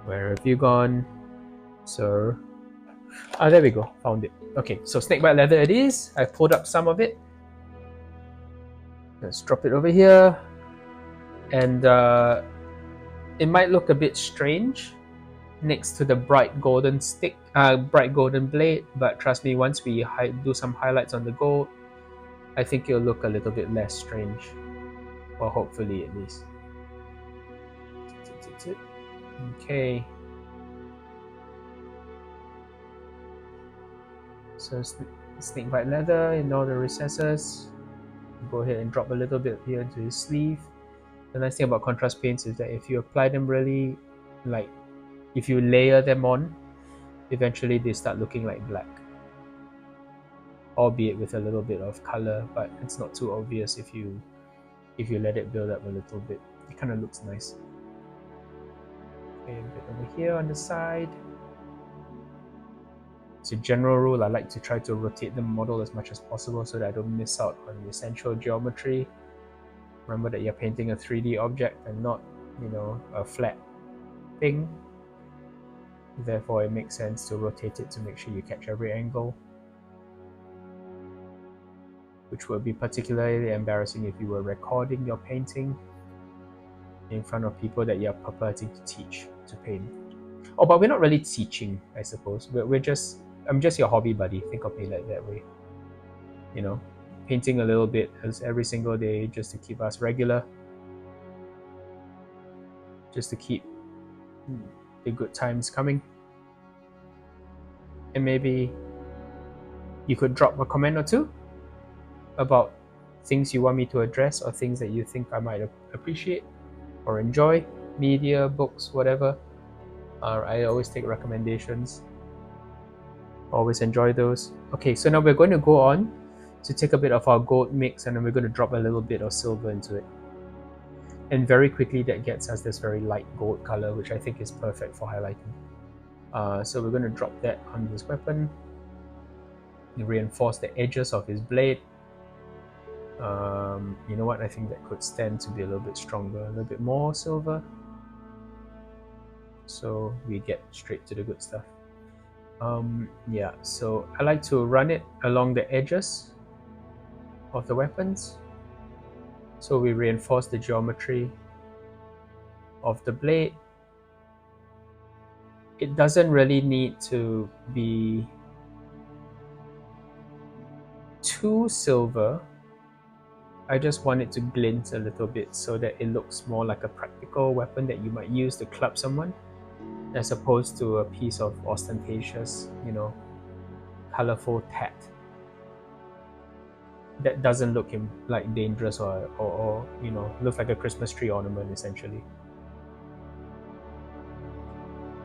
Where have you gone, sir? Ah, there we go. Found it. Okay, so snakebite leather it is. I pulled up some of it. Let's drop it over here. And it might look a bit strange next to the bright golden bright golden blade, but trust me, once we do some highlights on the gold, I think it'll look a little bit less strange. Or hopefully, at least. Okay. So snakebite leather in all the recesses. Go ahead and drop a little bit here into his sleeve. The nice thing about contrast paints is that if you apply them really, like, if you layer them on, eventually they start looking like black. Albeit with a little bit of color, but it's not too obvious if you let it build up a little bit. It kind of looks nice. Okay, a bit over here on the side. As a general rule, I like to try to rotate the model as much as possible so that I don't miss out on the essential geometry. Remember that you're painting a 3D object and not, a flat thing. Therefore, it makes sense to rotate it to make sure you catch every angle, which would be particularly embarrassing if you were recording your painting in front of people that you're purporting to teach to paint. Oh, but we're not really teaching, I suppose. I'm just your hobby buddy. Think of me like that way. Painting a little bit as every single day just to keep us regular, just to keep the good times coming. And maybe you could drop a comment or two about things you want me to address or things that you think I might appreciate or enjoy, media, books, whatever. I always take recommendations. Always enjoy those. Okay, so now we're going to go on to take a bit of our gold mix and then we're going to drop a little bit of silver into it. And very quickly that gets us this very light gold color, which I think is perfect for highlighting. So we're going to drop that on this weapon. Reinforce the edges of his blade. You know what? I think that could stand to be a little bit stronger, a little bit more silver. So we get straight to the good stuff. Yeah, so I like to run it along the edges of the weapons. So we reinforce the geometry of the blade. It doesn't really need to be too silver. I just want it to glint a little bit so that it looks more like a practical weapon that you might use to club someone, as opposed to a piece of ostentatious, colorful tat that doesn't look like dangerous or looks like a Christmas tree ornament essentially.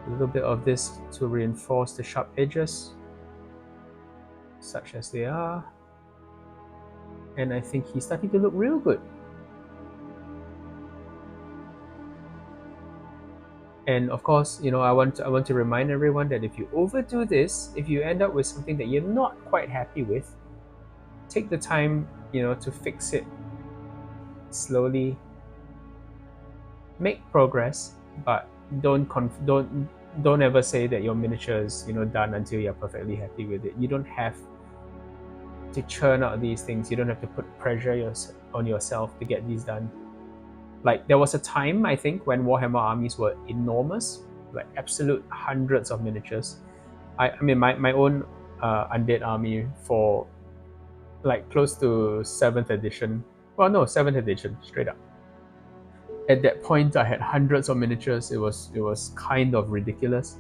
A little bit of this to reinforce the sharp edges, such as they are. And I think he's starting to look real good. And of course, I want to remind everyone that if you overdo this, if you end up with something that you're not quite happy with, take the time, to fix it slowly. Make progress, but don't ever say that your miniature is done until you're perfectly happy with it. You don't have to churn out these things. You don't have to put pressure on yourself to get these done. Like, there was a time, I think, when Warhammer armies were enormous, like absolute hundreds of miniatures. I mean, my own Undead army for like close to 7th edition. Well, no, 7th edition, straight up. At that point, I had hundreds of miniatures. It was kind of ridiculous.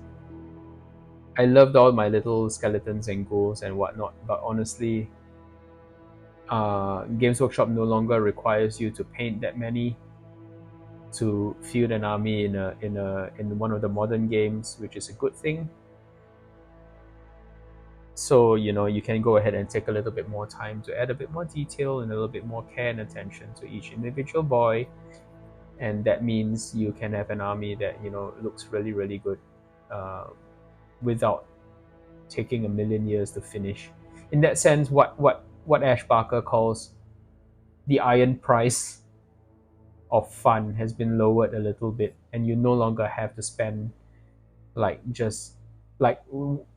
I loved all my little skeletons and ghouls and whatnot, but honestly, Games Workshop no longer requires you to paint that many to field an army in one of the modern games, which is a good thing. So, you can go ahead and take a little bit more time to add a bit more detail and a little bit more care and attention to each individual boy. And that means you can have an army that, looks really, really good without taking a million years to finish. In that sense, what Ash Barker calls the iron price of fun has been lowered a little bit, and you no longer have to spend just like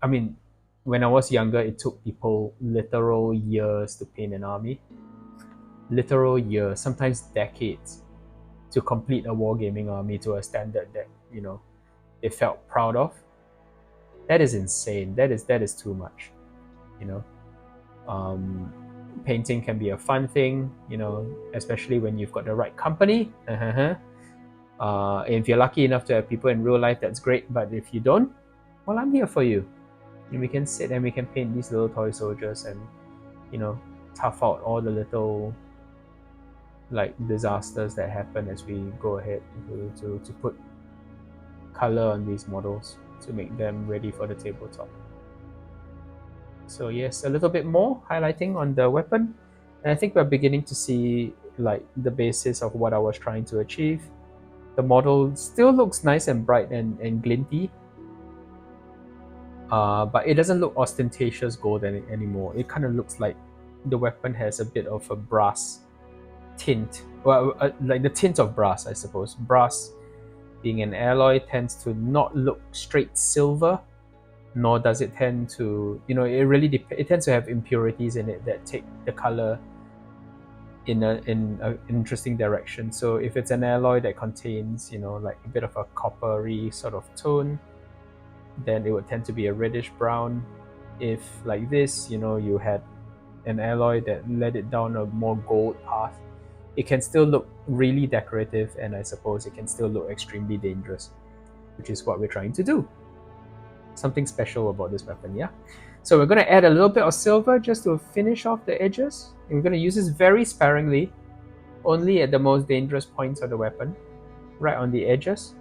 I mean, when I was younger, it took people literal years to paint an army, literal years, sometimes decades, to complete a wargaming army to a standard that they felt proud of. That is insane. That is too much. You know, painting can be a fun thing. Especially when you've got the right company. If you're lucky enough to have people in real life, that's great. But if you don't, well, I'm here for you. And we can sit and we can paint these little toy soldiers and tough out all the little disasters that happen as we go ahead to put color on these models to make them ready for the tabletop. So yes, a little bit more highlighting on the weapon, and I think we're beginning to see the basis of what I was trying to achieve. The model still looks nice and bright and glinty, but it doesn't look ostentatious gold anymore. It kind of looks like the weapon has a bit of a brass tint, well, like the tint of brass, I suppose. Brass, being an alloy, tends to not look straight silver, nor does it tend to, it tends to have impurities in it that take the color in an interesting direction. So if it's an alloy that contains, a bit of a coppery sort of tone, then it would tend to be a reddish brown. If like this, you had an alloy that led it down a more gold path, it can still look really decorative, and I suppose it can still look extremely dangerous, which is what we're trying to do. Something special about this weapon, yeah? So we're going to add a little bit of silver just to finish off the edges. And we're going to use this very sparingly, only at the most dangerous points of the weapon, right on the edges,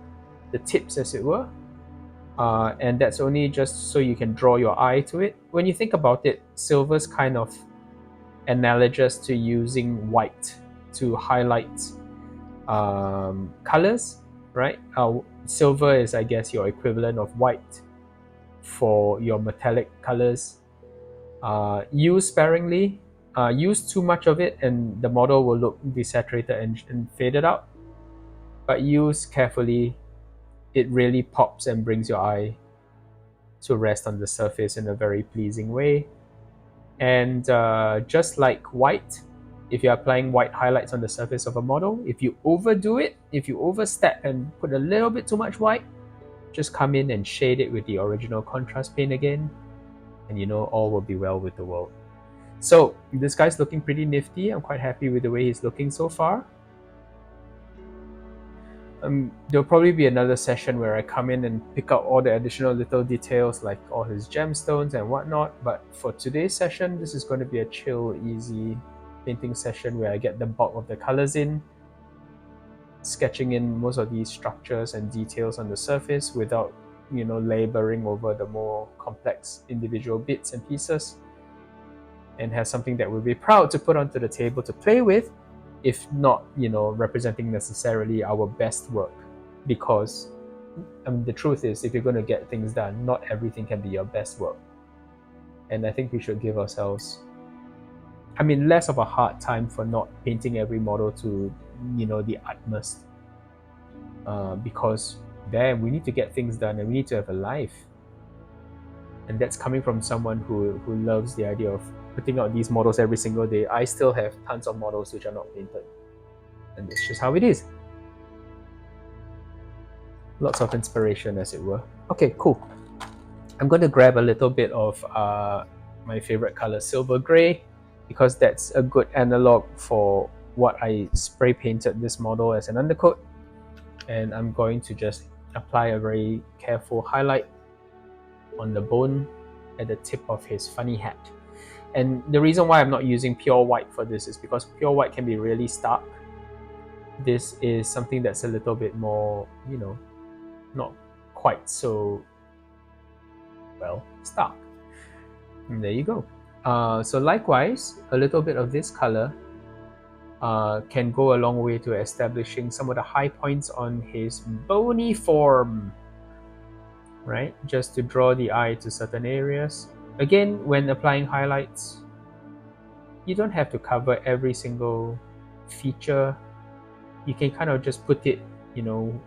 the tips as it were. And that's only just so you can draw your eye to it. When you think about it, silver's kind of analogous to using white to highlight colors, right? Silver is, I guess, your equivalent of white for your metallic colors. Use sparingly. Use too much of it, and the model will look desaturated and faded out. But use carefully. It really pops and brings your eye to rest on the surface in a very pleasing way. And just like white, if you're applying white highlights on the surface of a model, if you overdo it, if you overstep and put a little bit too much white, just come in and shade it with the original contrast paint again, and all will be well with the world. So this guy's looking pretty nifty. I'm quite happy with the way he's looking so far. There'll probably be another session where I come in and pick out all the additional little details like all his gemstones and whatnot, but for today's session, this is going to be a chill, easy painting session where I get the bulk of the colors in, sketching in most of these structures and details on the surface without laboring over the more complex individual bits and pieces, and have something that we'll be proud to put onto the table to play with, if not representing necessarily our best work. Because the truth is, if you're going to get things done, not everything can be your best work, and I think we should give ourselves less of a hard time for not painting every model to the utmost, because we need to get things done and we need to have a life, and that's coming from someone who loves the idea of putting out these models every single day. I still have tons of models which are not painted, and it's just how it is. Lots of inspiration, as it were. Okay, cool. I'm going to grab a little bit of my favorite color, silver gray, because that's a good analog for what I spray painted this model as an undercoat. And I'm going to just apply a very careful highlight on the bone at the tip of his funny hat. And the reason why I'm not using pure white for this is because pure white can be really stark. This is something that's a little bit more, not quite so, stark. And there you go. So likewise, a little bit of this color can go a long way to establishing some of the high points on his bony form, right? Just to draw the eye to certain areas. Again, when applying highlights, you don't have to cover every single feature. You can kind of just put it, you know,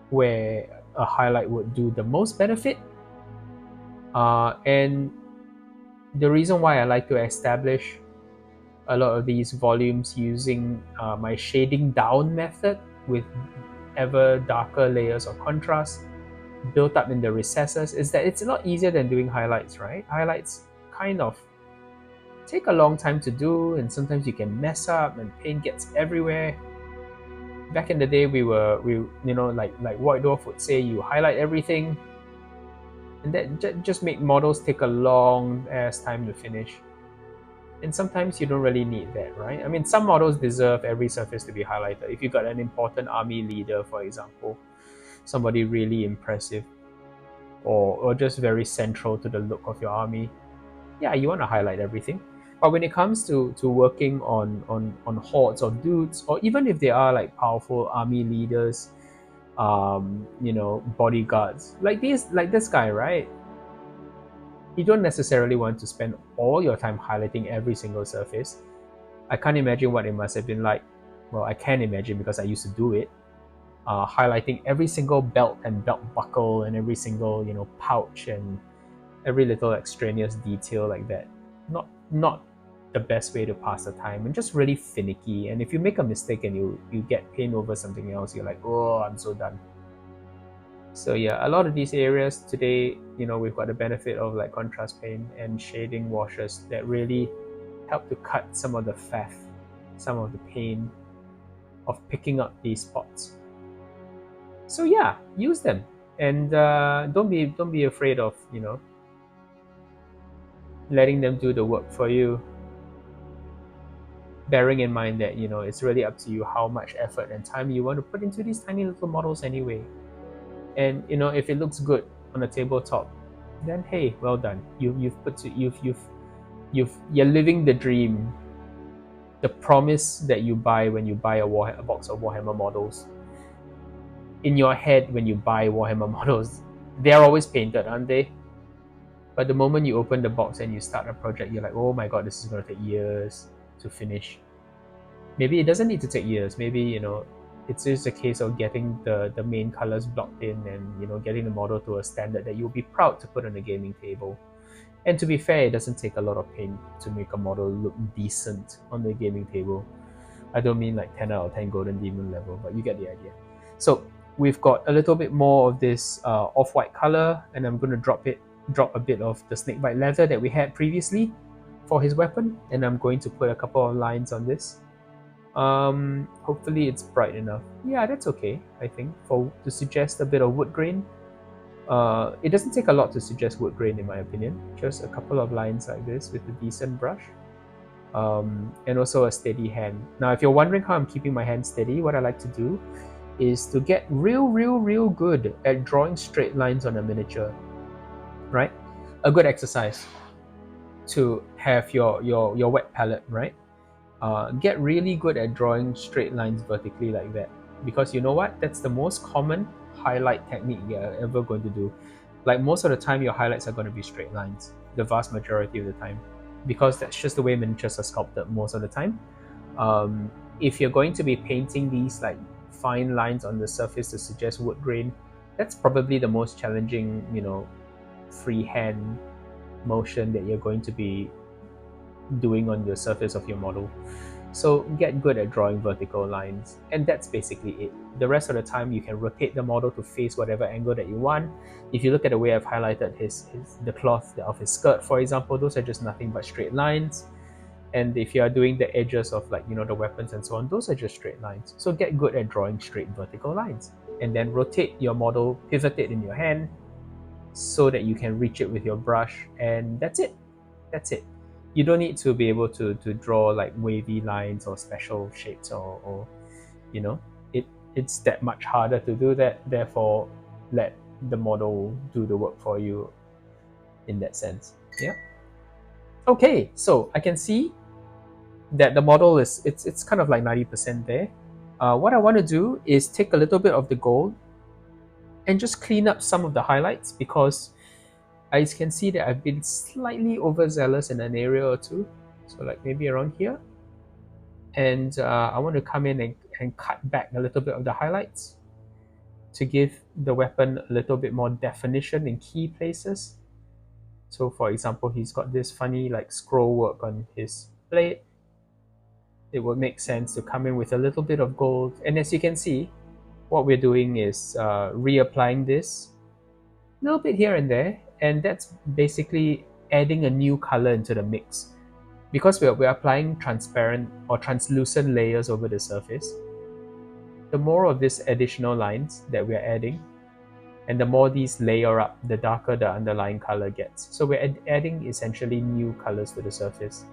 where a highlight would do the most benefit. And the reason why I like to establish a lot of these volumes using my shading down method with ever darker layers of contrast built up in the recesses is that it's a lot easier than doing highlights, right? Highlights kind of take a long time to do, and sometimes you can mess up and paint gets everywhere. Back in the day, we like White Dwarf would say, you highlight everything, and that just make models take a long ass time to finish. And sometimes you don't really need that, right? I mean, some models deserve every surface to be highlighted. If you got an important army leader, for example, somebody really impressive, or just very central to the look of your army, yeah, you want to highlight everything. But when it comes to working on hordes of dudes, or even if they are like powerful army leaders, bodyguards, like this guy, right? You don't necessarily want to spend all your time highlighting every single surface. I can't imagine what it must have been like. Well, I can imagine because I used to do it. Highlighting every single belt and belt buckle and every single pouch and every little extraneous detail like that. Not the best way to pass the time, and just really finicky. And if you make a mistake and you get pain over something else, you're like, oh, I'm so done. So yeah, a lot of these areas today, we've got the benefit of like contrast paint and shading washes that really help to cut some of the faff, some of the pain of picking up these spots. So yeah, use them, and don't be afraid of letting them do the work for you. Bearing in mind that it's really up to you how much effort and time you want to put into these tiny little models anyway. And if it looks good on a tabletop, then hey, well done. You're living the dream, the promise that you buy when you buy a box of Warhammer models. In your head, when you buy Warhammer models, they're always painted, aren't they? But the moment you open the box and you start a project, you're like, oh my god, this is going to take years to finish. Maybe it doesn't need to take years. Maybe it's just a case of getting the main colors blocked in, and getting the model to a standard that you'll be proud to put on the gaming table. And to be fair, it doesn't take a lot of paint to make a model look decent on the gaming table. I don't mean like 10 out of 10 Golden Demon level, but you get the idea. So we've got a little bit more of this off-white color, and I'm going to drop a bit of the snakebite leather that we had previously for his weapon, and I'm going to put a couple of lines on this. Hopefully it's bright enough. Yeah, that's okay, I think, to suggest a bit of wood grain. It doesn't take a lot to suggest wood grain, in my opinion. Just a couple of lines like this with a decent brush. And also a steady hand. Now, if you're wondering how I'm keeping my hand steady, what I like to do is to get real good at drawing straight lines on a miniature, right? A good exercise to have your wet palette, right? Get really good at drawing straight lines vertically like that, because you know what? That's the most common highlight technique you're ever going to do. Like most of the time, your highlights are going to be straight lines, the vast majority of the time, because that's just the way miniatures are sculpted most of the time. If you're going to be painting these like fine lines on the surface to suggest wood grain, that's probably the most challenging, freehand motion that you're going to be doing on the surface of your model. So get good at drawing vertical lines, and that's basically it. The rest of the time, you can rotate the model to face whatever angle that you want. If you look at the way I've highlighted the cloth of his skirt, for example, those are just nothing but straight lines. And if you are doing the edges of the weapons and so on, those are just straight lines. So get good at drawing straight vertical lines, and then rotate your model, pivot it in your hand, so that you can reach it with your brush, and that's it. That's it. You don't need to be able to draw like wavy lines or special shapes, or it's that much harder to do that. Therefore, let the model do the work for you in that sense. Yeah. Okay, so I can see that the model is it's kind of like 90% there. What I want to do is take a little bit of the gold and just clean up some of the highlights, because I can see that I've been slightly overzealous in an area or two. So like maybe around here. And I want to come in and cut back a little bit of the highlights to give the weapon a little bit more definition in key places. So for example, he's got this funny like scroll work on his blade. It would make sense to come in with a little bit of gold. And as you can see, what we're doing is reapplying this a little bit here and there, and that's basically adding a new color into the mix. Because we're applying transparent or translucent layers over the surface, the more of these additional lines that we're adding, and the more these layer up, the darker the underlying color gets. So we're adding essentially new colors to the surface.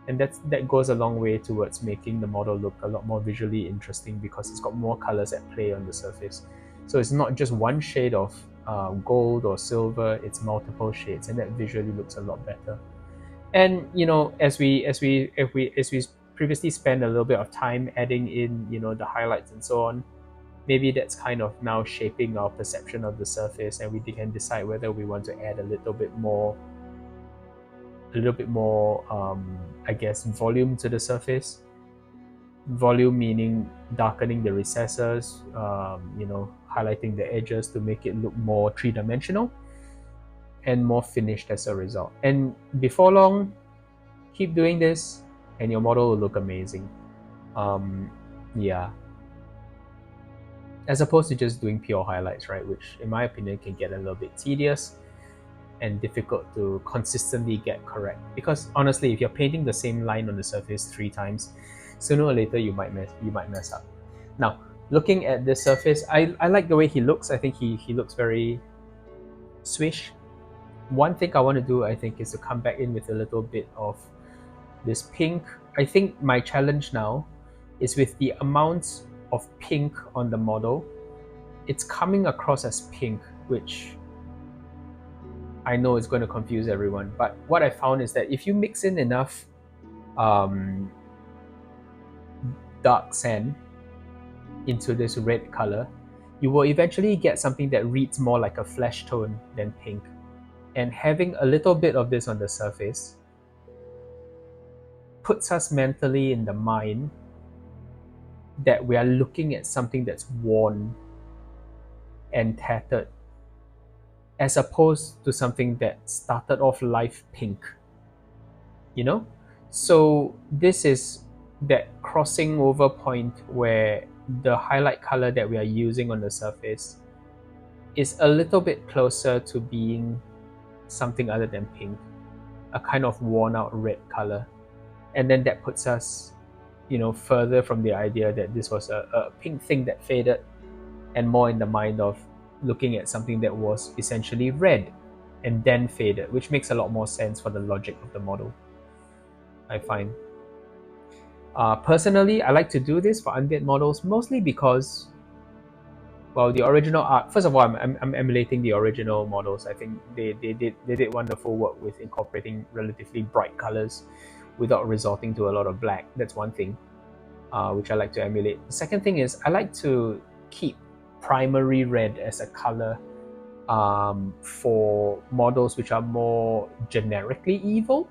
And that goes a long way towards making the model look a lot more visually interesting, because it's got more colors at play on the surface. So it's not just one shade of gold or silver, it's multiple shades, and that visually looks a lot better. And as we previously spent a little bit of time adding in the highlights and so on, maybe that's kind of now shaping our perception of the surface, and we can decide whether we want to add a little bit more I guess volume to the surface. Volume meaning darkening the recesses, highlighting the edges to make it look more three-dimensional and more finished as a result. And before long, keep doing this and your model will look amazing. Yeah, as opposed to just doing pure highlights, right, which in my opinion can get a little bit tedious and difficult to consistently get correct. Because honestly, if you're painting the same line on the surface 3 times, sooner or later you might mess up. Now, looking at this surface, I like the way he looks. I think he looks very swish. One thing I want to do, I think, is to come back in with a little bit of this pink. I think my challenge now is with the amounts of pink on the model, it's coming across as pink, which I know is going to confuse everyone. But what I found is that if you mix in enough dark sand into this red color, you will eventually get something that reads more like a flesh tone than pink. And having a little bit of this on the surface puts us mentally in the mind that we are looking at something that's worn and tattered, as opposed to something that started off life pink. So this is that crossing over point where the highlight color that we are using on the surface is a little bit closer to being something other than pink, a kind of worn out red color. And then that puts us further from the idea that this was a pink thing that faded, and more in the mind of looking at something that was essentially red and then faded, which makes a lot more sense for the logic of the model, I find. Personally, I like to do this for undead models mostly because, well, the original art. First of all, I'm emulating the original models. I think they did wonderful work with incorporating relatively bright colors without resorting to a lot of black. That's one thing, which I like to emulate. The second thing is I like to keep primary red as a color for models which are more generically evil.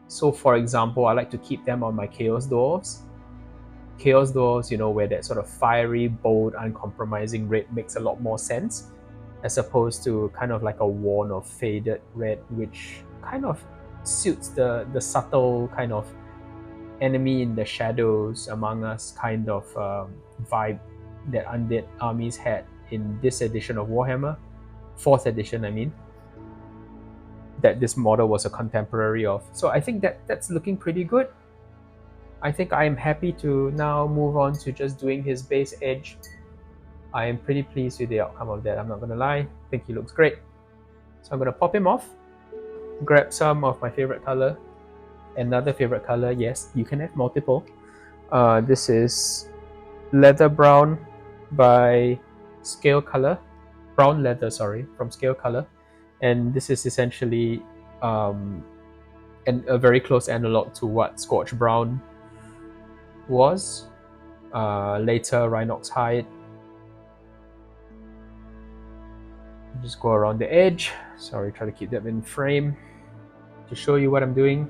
So for example, I like to keep them on my Chaos Dwarves. Chaos Dwarves, where that sort of fiery, bold, uncompromising red makes a lot more sense, as opposed to kind of like a worn or faded red, which kind of suits the subtle kind of enemy in the shadows among us kind of vibe that undead armies had in this edition of Warhammer, 4th edition I mean, that this model was a contemporary of. So I think that's looking pretty good. I think I am happy to now move on to just doing his base edge. I am pretty pleased with the outcome of that, I'm not gonna lie. I think he looks great. So I'm gonna pop him off, grab some of my favorite color, another favorite color. Yes, you can have multiple. This is leather brown by Scale Color, brown leather, sorry, from Scale Color, and this is essentially and a very close analog to what Scorch Brown was. Later, Rhinox Hide. Just go around the edge. Sorry, try to keep them in frame to show you what I'm doing.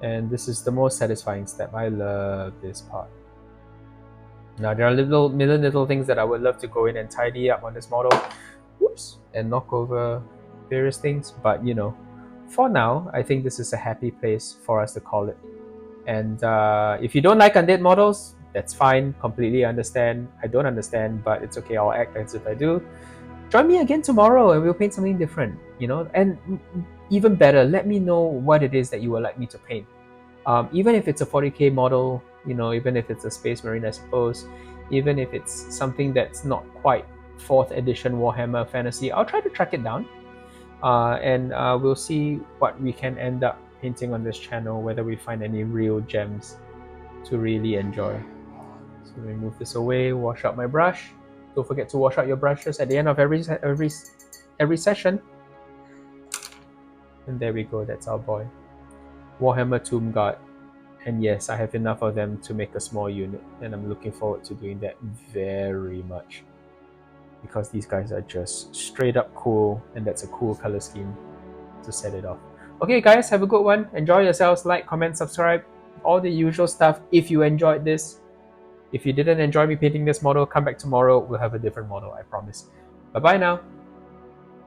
And this is the most satisfying step. I love this part. Now there are little things that I would love to go in and tidy up on this model. Whoops, and knock over various things. But you know, for now, I think this is a happy place for us to call it. And if you don't like undead models, that's fine. Completely understand. I don't understand, but it's okay. I'll act as if I do. Join me again tomorrow and we'll paint something different, you know? And even better, let me know what it is that you would like me to paint. Even if it's a 40k model, you know, even if it's a Space Marine, I suppose, even if it's something that's not quite 4th edition Warhammer Fantasy, I'll try to track it down. And we'll see what we can end up painting on this channel, whether we find any real gems to really enjoy. So let me move this away, wash out my brush. Don't forget to wash out your brushes at the end of every session. And there we go, that's our boy. Warhammer Tomb Guard. And yes, I have enough of them to make a small unit, and I'm looking forward to doing that very much. Because these guys are just straight up cool, and that's a cool color scheme to set it off. Okay guys, have a good one. Enjoy yourselves, like, comment, subscribe, all the usual stuff if you enjoyed this. If you didn't enjoy me painting this model, come back tomorrow, we'll have a different model, I promise. Bye bye now.